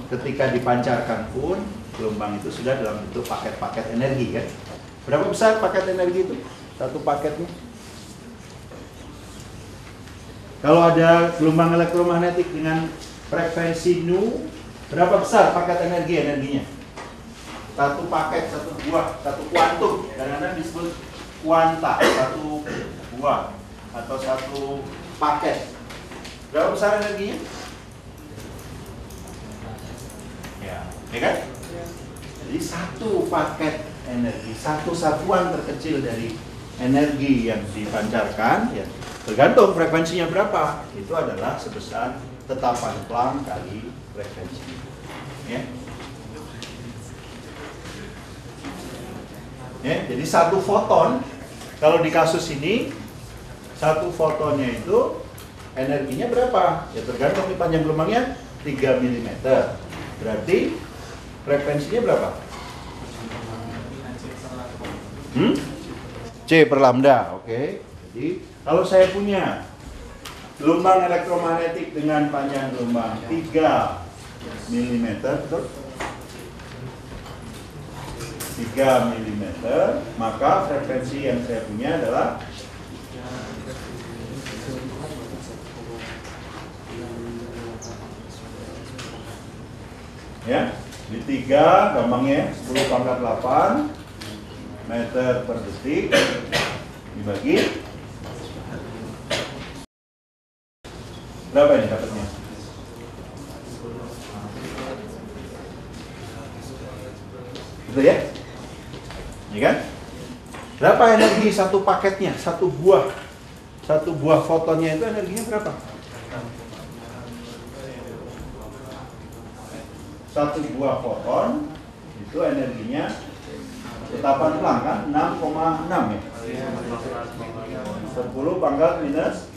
ketika dipancarkan pun gelombang itu sudah dalam bentuk paket-paket energi kan. Berapa besar paket energi itu? Satu paketnya. Kalau ada gelombang elektromagnetik dengan frekuensi nu, berapa besar paket energinya? Satu paket, satu buah, satu kuantum. Kadang-kadang disebut kuanta, satu buah atau satu paket. Berapa besar energinya? Ya kan? Jadi satu paket energi, satu satuan terkecil dari energi yang dipancarkan, ya tergantung frekuensinya berapa. Itu adalah sebesar tetapan Planck kali frekuensi. Ya. Ya, jadi satu foton, kalau di kasus ini satu fotonnya itu energinya berapa? Ya tergantung di panjang gelombangnya 3 mm. Berarti frekuensinya berapa? C per lambda, oke. Jadi kalau saya punya gelombang elektromagnetik dengan panjang gelombang 3 mm, betul? 3 mm, maka frekuensi yang saya punya adalah Ya, di 3 gampangnya 10 pangkat 8 meter per detik dibagi berapa ini dapatnya? Gitu ya? Ini kan? Berapa energi satu paketnya? Satu buah fotonnya itu energinya berapa? Satu buah foton itu energinya tetapan pelan kan 6,6 ya. 10 pangkat minus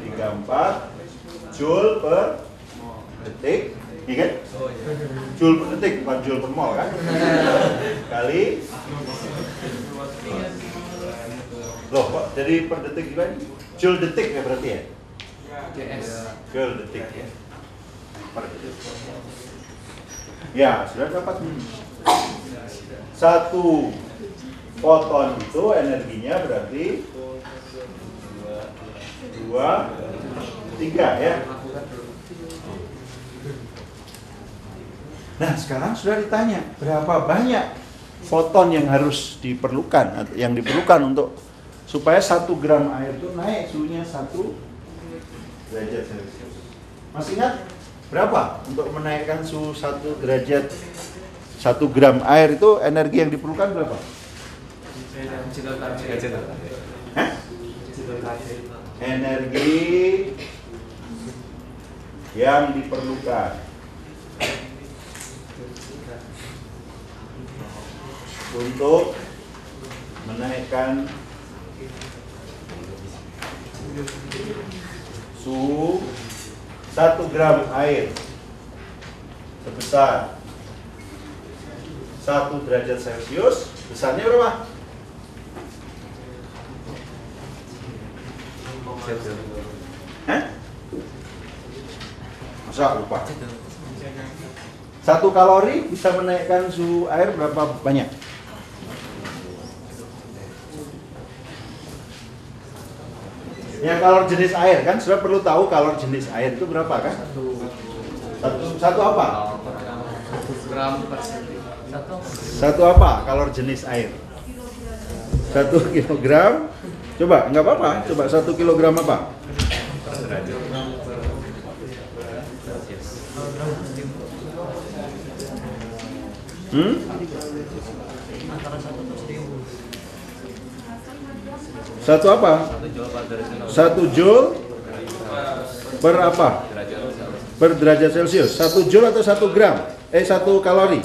34 joule per detik, iya kan? Joule per detik bukan joule per mol kan? Kali loh kok jadi per detik gimana? Joule detik ya berarti ya? Joule detik ya. Per detik. Ya, sudah dapat. Satu foton itu energinya berarti 2, 3 ya. Nah, sekarang sudah ditanya berapa banyak foton yang harus diperlukan, yang diperlukan untuk supaya 1 gram air itu naik suhunya 1 derajat Celcius. Masih ingat berapa untuk menaikkan suhu 1 derajat 1 gram air itu energi yang diperlukan berapa? Hah? Energi yang diperlukan untuk menaikkan suhu 1 gram air sebesar 1 derajat Celcius, besarnya berapa? Hah? Masa lupa? 1 kalori bisa menaikkan suhu air berapa banyak? Ya kalor jenis air kan sudah perlu tahu kalor jenis air itu berapa kan? Satu apa? 1 gram per Satu apa kalor jenis air? 1 kilogram. Coba nggak apa-apa. Coba 1 kilogram apa? antara 1 per 1000. Satu apa? 1 joule per apa? Per derajat Celcius. 1 joule atau 1 gram? 1 kalori.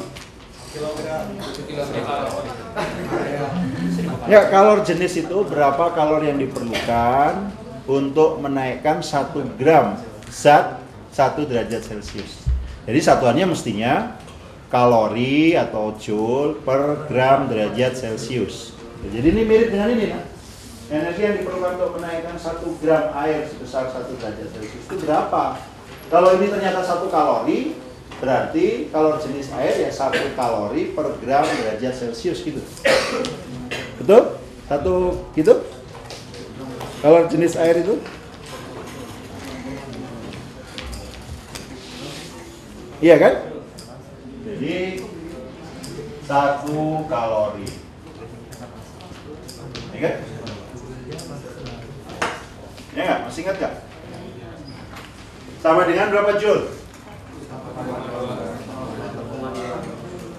Ya, kalor jenis itu berapa kalori yang diperlukan untuk menaikkan 1 gram zat 1 derajat Celcius. Jadi satuannya mestinya kalori atau joule per gram derajat Celcius. Jadi ini mirip dengan ini, nah. Energi yang diperlukan untuk menaikkan 1 gram air sebesar 1 derajat Celcius itu berapa? Kalau ini ternyata 1 kalori, berarti kalor jenis air ya 1 kalori per gram derajat Celcius gitu. Betul? 1 gitu? Kalor jenis air itu? Iya kan? Jadi 1 kalori. Iya kan? Ya nggak? Masih ingat nggak? Sama dengan berapa joule?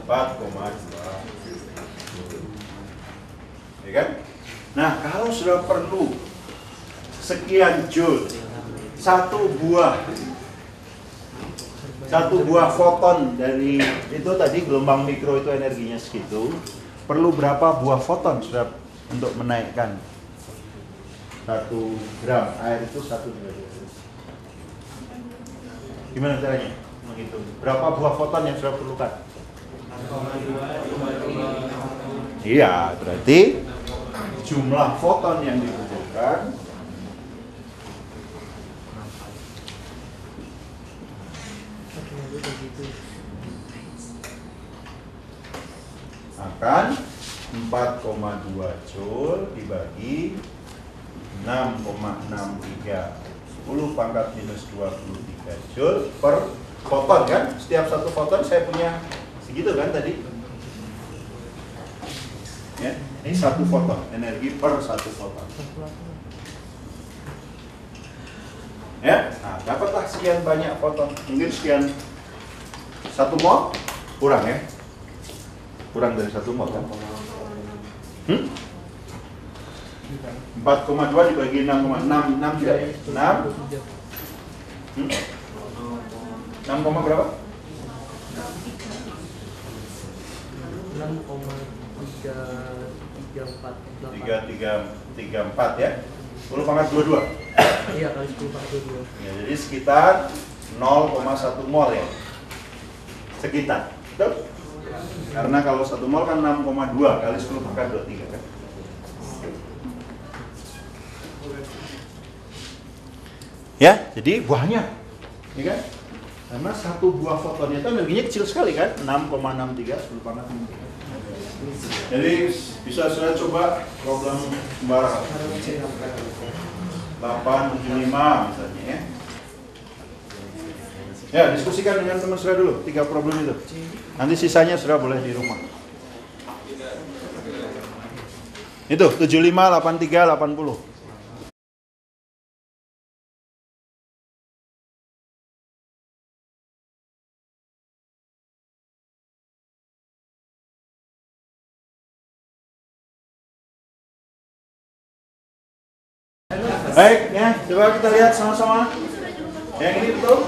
4,2. Ya kan? Nah, kalau sudah perlu sekian joule, satu buah foton dari itu tadi gelombang mikro itu energinya segitu, perlu berapa buah foton sudah untuk menaikkan 1 gram air itu 1 derajat Celcius. Gimana caranya menghitung? Berapa buah foton yang sudah perlukan? Iya, berarti jumlah foton yang dibutuhkan akan 4,2 joule dibagi 6,63 10 pangkat minus 23 Joule per foton kan? Setiap satu foton saya punya segitu kan tadi? Ya, ini satu foton, energi per satu foton. Ya, nah dapatlah sekian banyak foton, mungkin sekian 1 mol kurang ya? Kurang dari 1 mol kan? 4,2 dibagi 6,6 tidak ya? 6 6, berapa? 3,334 ya? 10 pangkat 22? Iya, kali 10 pangkat 22. Ya, jadi sekitar 0,1 mol ya? Sekitar, betul? Karena kalau 1 mol kan 6,2 kali 10 pangkat 23 kan? Ya, jadi banyak, ya kan? Karena satu buah fotonnya itu energinya kecil sekali kan, 6,63 10 pangkat 23. Jadi bisa saya coba problem sembarang 875 misalnya ya. Ya, diskusikan dengan teman saudara dulu 3 problem itu. Nanti sisanya saudara boleh di rumah. Itu 75, 83, 80. Baik, ya, coba kita lihat sama-sama. Yang ini betul?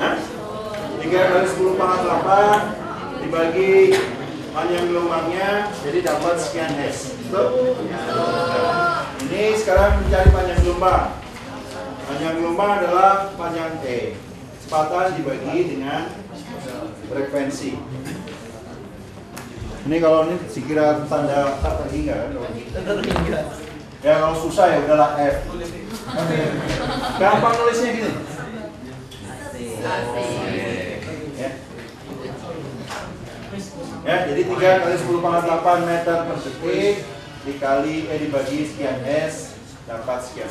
Hah? 3 kali 10 pangkat 8 dibagi panjang gelombangnya, jadi dapat sekian S. Betul? Ini sekarang mencari panjang gelombang. Panjang gelombang adalah panjang E. Kecepatan dibagi dengan frekuensi. Ini kalau ini dikira tanda tak terhingga kan? Tanda terhingga. Ya kalau susah ya udahlah F. Gampang nulisnya gini. Ya, jadi 3 kali 10 pangkat 8 meter per detik dikali dibagi sekian S dapat sekian.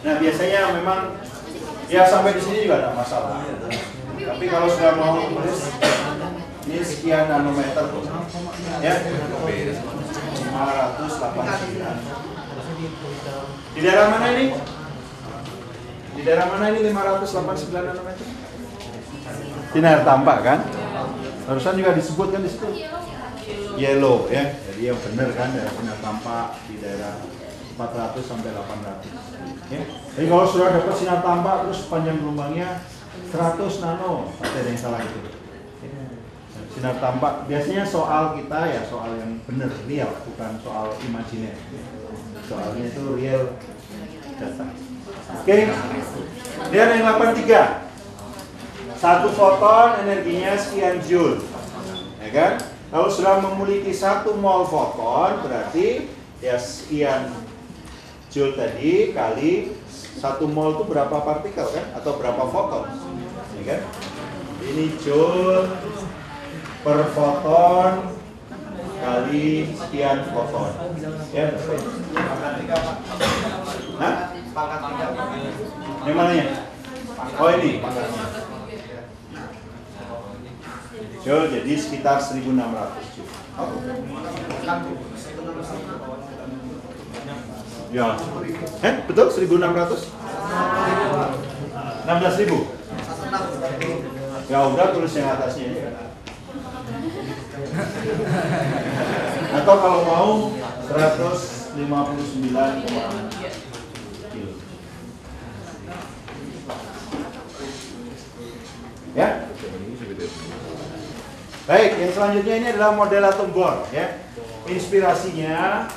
Nah biasanya memang ya sampai di sini juga tidak masalah. Tapi kalau sudah mau tulis ini sekian nanometer ya 589. Di daerah mana ini? Di daerah mana ini 589 nanometer? Sinar tampak kan? Barusan juga disebutkan di situ. Yellow ya. Jadi yang benar kan daerah sinar tampak di daerah 400 sampai 800. Ya. Jadi kalau sudah dapat sinar tampak terus panjang gelombangnya 100 nano, pasti ada yang salah itu. Sinar tampak biasanya soal kita ya soal yang benar real, bukan soal imajiner. Soalnya itu real data. Oke, dan yang 83. Satu foton energinya sekian joule, ya kan? Kalau sudah memiliki 1 mol foton berarti ya sekian joule tadi kali 1 mol itu berapa partikel kan? Atau berapa foton, ya kan? Ini joule per foton kali sekian foton. Ya, betul. Hah? Yang mananya? Oh ini pangkatnya. Joule jadi sekitar 1600 joule. Oh. Ya. Betul 1600? 16.000? Ya udah tulis yang atasnya ya. Atau kalau mau 159 kilo. Ya. Baik, yang selanjutnya ini adalah model atom bor ya. Inspirasinya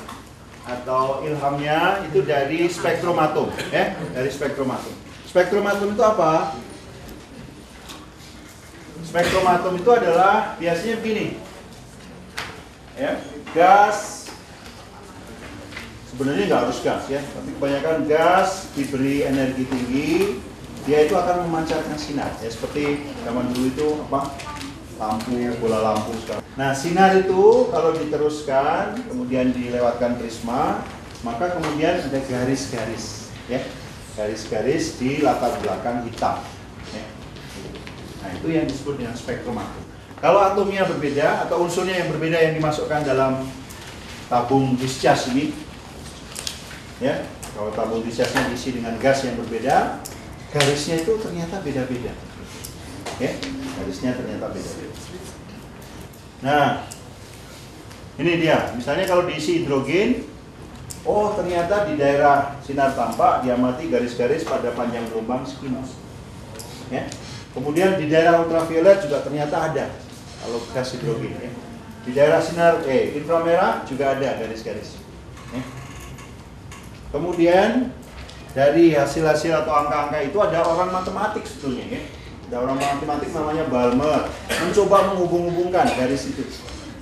atau ilhamnya itu dari spektrum atom ya, dari spektrum atom. Spektrum atom itu apa? Spektrum atom itu adalah biasanya begini. Ya, gas sebenarnya nggak harus gas ya, tapi kebanyakan gas diberi energi tinggi, dia itu akan memancarkan sinar ya, seperti zaman dulu itu apa? Lampu, bola lampu sekarang. Nah, sinar itu kalau diteruskan kemudian dilewatkan prisma, maka kemudian ada garis-garis ya, garis-garis di latar belakang hitam. Ya. Nah itu yang disebut dengan spektrum atom. Kalau atomnya berbeda atau unsurnya yang berbeda yang dimasukkan dalam tabung discharge ini, ya, kalau tabung discharge-nya diisi dengan gas yang berbeda, garisnya itu ternyata beda-beda. Ya, garisnya ternyata beda-beda. Nah, ini dia. Misalnya kalau diisi hidrogen, oh ternyata di daerah sinar tampak diamati garis-garis pada panjang gelombang segini. Ya. Kemudian di daerah ultraviolet juga ternyata ada kalau gas hidrogen. Ya. Di daerah sinar inframerah juga ada garis-garis. Ya. Kemudian dari hasil-hasil atau angka-angka itu ada orang matematik sebetulnya. Ya. Ada orang matematik namanya Balmer mencoba menghubung-hubungkan garis itu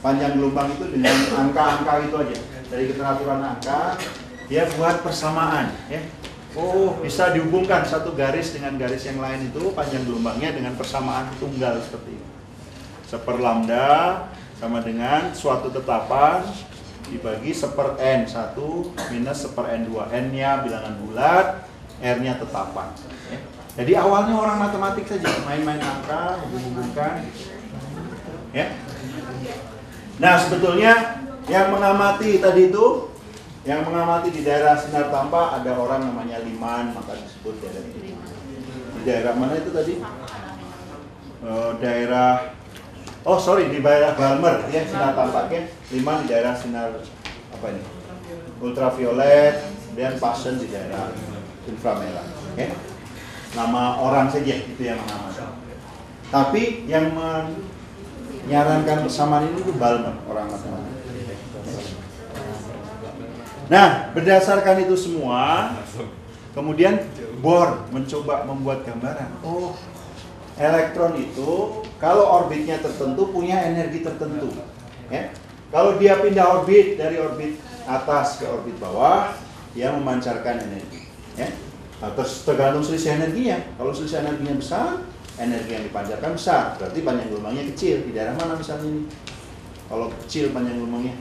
panjang gelombang itu dengan angka-angka itu aja. Dari keteraturan angka dia buat persamaan ya. Oh, bisa dihubungkan satu garis dengan garis yang lain itu panjang gelombangnya dengan persamaan tunggal seperti ini. Seper lambda sama dengan suatu tetapan dibagi seper n1 minus seper n2. N-nya bilangan bulat, R-nya tetapan ya. Jadi awalnya orang matematik saja, main-main angka, hubung-hubungkan ya. Nah sebetulnya yang mengamati tadi itu, yang mengamati di daerah sinar tampak ada orang namanya Liman, maka disebut daerah ini. Di daerah mana itu tadi? Di daerah Balmer ya, sinar tampaknya. Liman di daerah sinar apa ini? Ultraviolet, dan Paschen di daerah inframerah. Ya. Nama orang saja itu yang mengamati. Tapi yang menyarankan persamaan ini itu Balmer, orang matematik. Nah, berdasarkan itu semua, kemudian Bohr mencoba membuat gambaran. Oh, elektron itu kalau orbitnya tertentu punya energi tertentu. Ya. Kalau dia pindah orbit dari orbit atas ke orbit bawah, dia memancarkan energi. Ya. Nah, terus tergantung selisih energinya. Kalau selisih energinya besar, energi yang dipancarkan besar. Berarti panjang gelombangnya kecil. Di daerah mana misalnya ini? Kalau kecil panjang gelombangnya,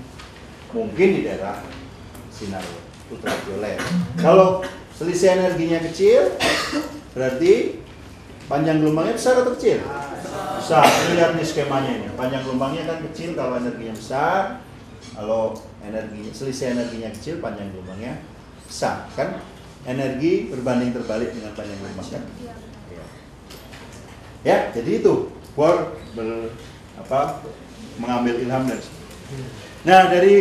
mungkin di daerah sinar ultraviolet. Kalau selisih energinya kecil, berarti panjang gelombangnya besar atau kecil? Besar. Lihat nih skemanya ini. Panjang gelombangnya kan kecil kalau energinya besar. Kalau selisih energinya kecil, panjang gelombangnya besar. Kan energi berbanding terbalik dengan panjang gelombang kan? Ya, jadi itu Bohr mengambil ilham dari situ. Nah, dari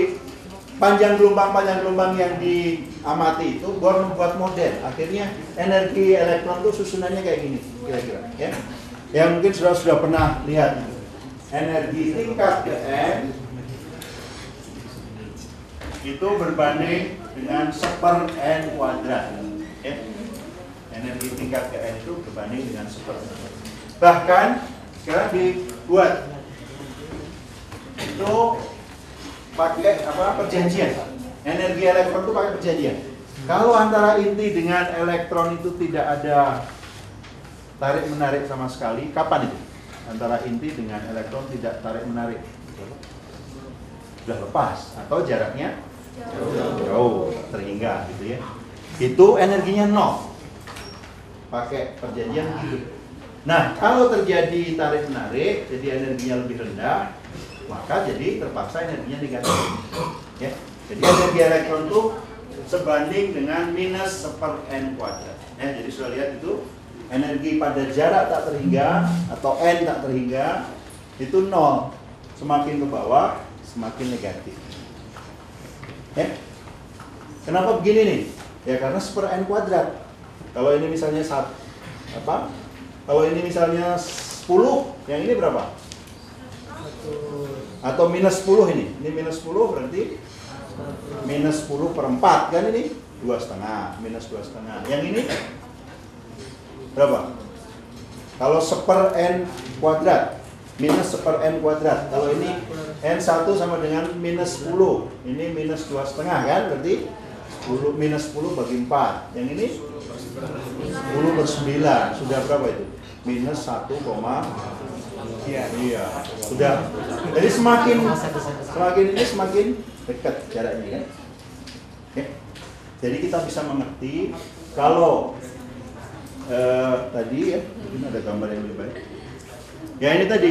panjang gelombang yang diamati itu Bohr membuat model. Akhirnya energi elektron itu susunannya kayak gini kira-kira ya. Yang mungkin sudah pernah lihat. Energi tingkat N itu berbanding dengan seper N kuadrat ya. Energi tingkat N itu berbanding dengan seper. Bahkan sekarang dibuat itu pakai perjanjian. Energi elektron itu pakai perjanjian. Kalau antara inti dengan elektron itu tidak ada tarik menarik sama sekali, kapan itu? Antara inti dengan elektron tidak tarik menarik, sudah lepas atau jaraknya jauh terhingga gitu ya. Itu energinya nol. Pakai perjanjian gitu. Nah, kalau terjadi tarik menarik, jadi energinya lebih rendah, maka jadi terpaksa energinya negatif. Ya. Jadi energi elektron itu sebanding dengan minus seper N kuadrat. Ya, jadi sudah lihat itu energi pada jarak tak terhingga atau N tak terhingga itu nol. Semakin ke bawah semakin negatif. Ya. Kenapa begini nih? Ya karena seper N kuadrat. Kalau ini misalnya Kalau ini misalnya 10, yang ini berapa? Atau minus 10 ini. Ini minus 10 berarti minus 10 per 4 kan ini? 2,5, minus 2,5. Yang ini berapa? Kalau seper N kuadrat, minus seper N kuadrat. Kalau ini N1 sama dengan minus 10. Ini minus 2,5 kan? Berarti minus 10 bagi 4. Yang ini 10 per 9. Sudah berapa itu? Minus 1, iya. Sudah. Jadi semakin ini semakin dekat jaraknya kan? Oke. Jadi kita bisa mengerti Kalau tadi ya, mungkin ada gambar yang lebih baik. Ya ini tadi,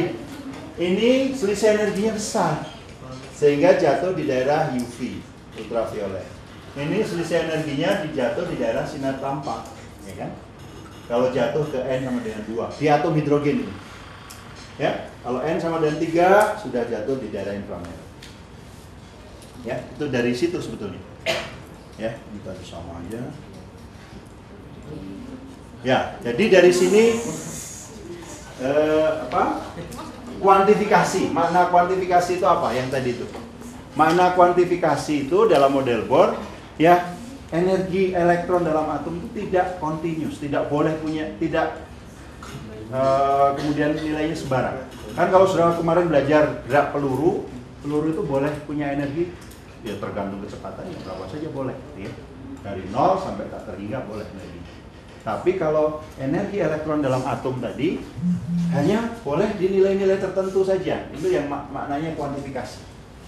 ini selisih energinya besar, sehingga jatuh di daerah UV, ultraviolet. Ini selisih energinya jatuh di daerah sinar tampak, ya kan? Kalau jatuh ke N sama dengan 2, di atom hidrogen ini. Ya, kalau N sama dengan 3 sudah jatuh di daerah inframerah. Ya, itu dari situ sebetulnya. Ya, kita sama aja. Ya, jadi dari sini kuantifikasi. Makna kuantifikasi itu apa? Yang tadi itu. Makna kuantifikasi itu dalam model Bohr, ya, energi elektron dalam atom itu tidak continuous, tidak boleh punya, tidak kemudian nilainya sembarang. Kan kalau sudah kemarin belajar gerak peluru, peluru itu boleh punya energi, ya tergantung kecepatannya, berapa saja boleh, ya. Dari 0 sampai tak terhingga boleh energi. Tapi kalau energi elektron dalam atom tadi hanya boleh di nilai-nilai tertentu saja. Itu yang maknanya kuantifikasi.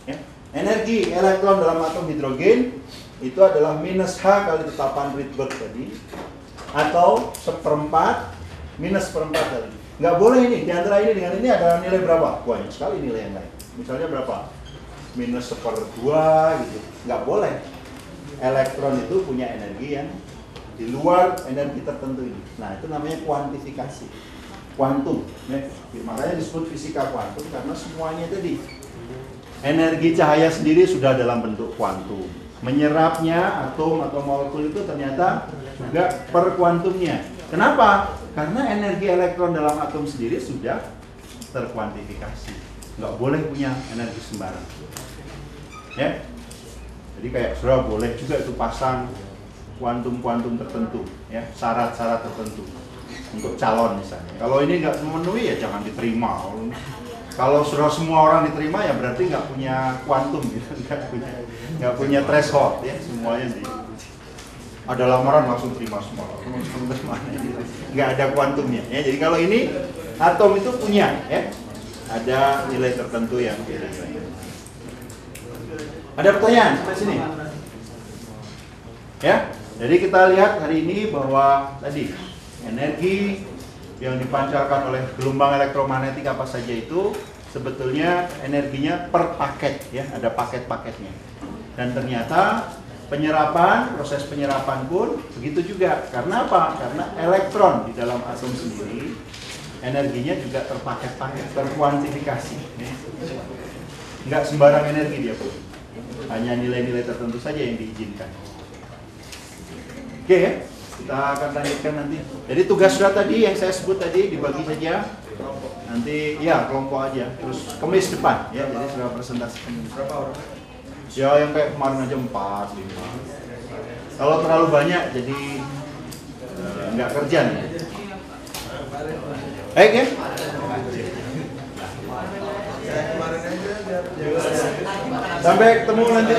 Ya. Energi elektron dalam atom hidrogen itu adalah minus H kali tetapan Rydberg tadi, atau seperempat minus seperempat tadi. Nggak boleh ini, di antara ini dengan ini ada nilai berapa? Banyak sekali nilai yang lain. Misalnya berapa? Minus 1/2 gitu. Nggak boleh. Elektron itu punya energi yang di luar energi tertentu ini. Nah, itu namanya kuantifikasi. Kuantum. Ya. Makanya disebut fisika kuantum karena semuanya tadi. Energi cahaya sendiri sudah dalam bentuk kuantum. Menyerapnya atom atau molekul itu ternyata juga per kuantumnya. Kenapa? Karena energi elektron dalam atom sendiri sudah terkuantifikasi. Nggak boleh punya energi sembarang. Ya. Jadi kayak sudah boleh juga itu pasang kuantum-kuantum tertentu, ya, syarat-syarat tertentu untuk calon misalnya. Kalau ini nggak memenuhi ya jangan diterima. Kalau sudah semua orang diterima ya berarti nggak punya kuantum, gitu. nggak punya threshold, ya, semuanya di. Ada lamaran langsung terima semua, nggak ada kuantumnya. Ya. Jadi kalau ini atom itu punya, ya, ada nilai tertentu yang beda. Ada pertanyaan sampai sini? Ya, jadi kita lihat hari ini bahwa tadi energi yang dipancarkan oleh gelombang elektromagnetik apa saja itu sebetulnya energinya per paket, ya, ada paket-paketnya. Dan ternyata penyerapan, proses penyerapan pun begitu juga. Karena apa? Karena elektron di dalam atom sendiri energinya juga terpaket-paket, terkuantifikasi. Nggak sembarang energi dia pun. Hanya nilai-nilai tertentu saja yang diizinkan. Oke, ya? Kita akan lanjutkan nanti. Jadi tugas sudah tadi yang saya sebut tadi dibagi saja. Nanti ya kelompok aja. Terus Kamis depan, ya. Jadi sudah presentasi. Berapa orang? Ya yang kayak kemarin aja 4, 5. Kalau terlalu banyak jadi nggak kerja nih. Baik ya? Sampai ketemu nanti.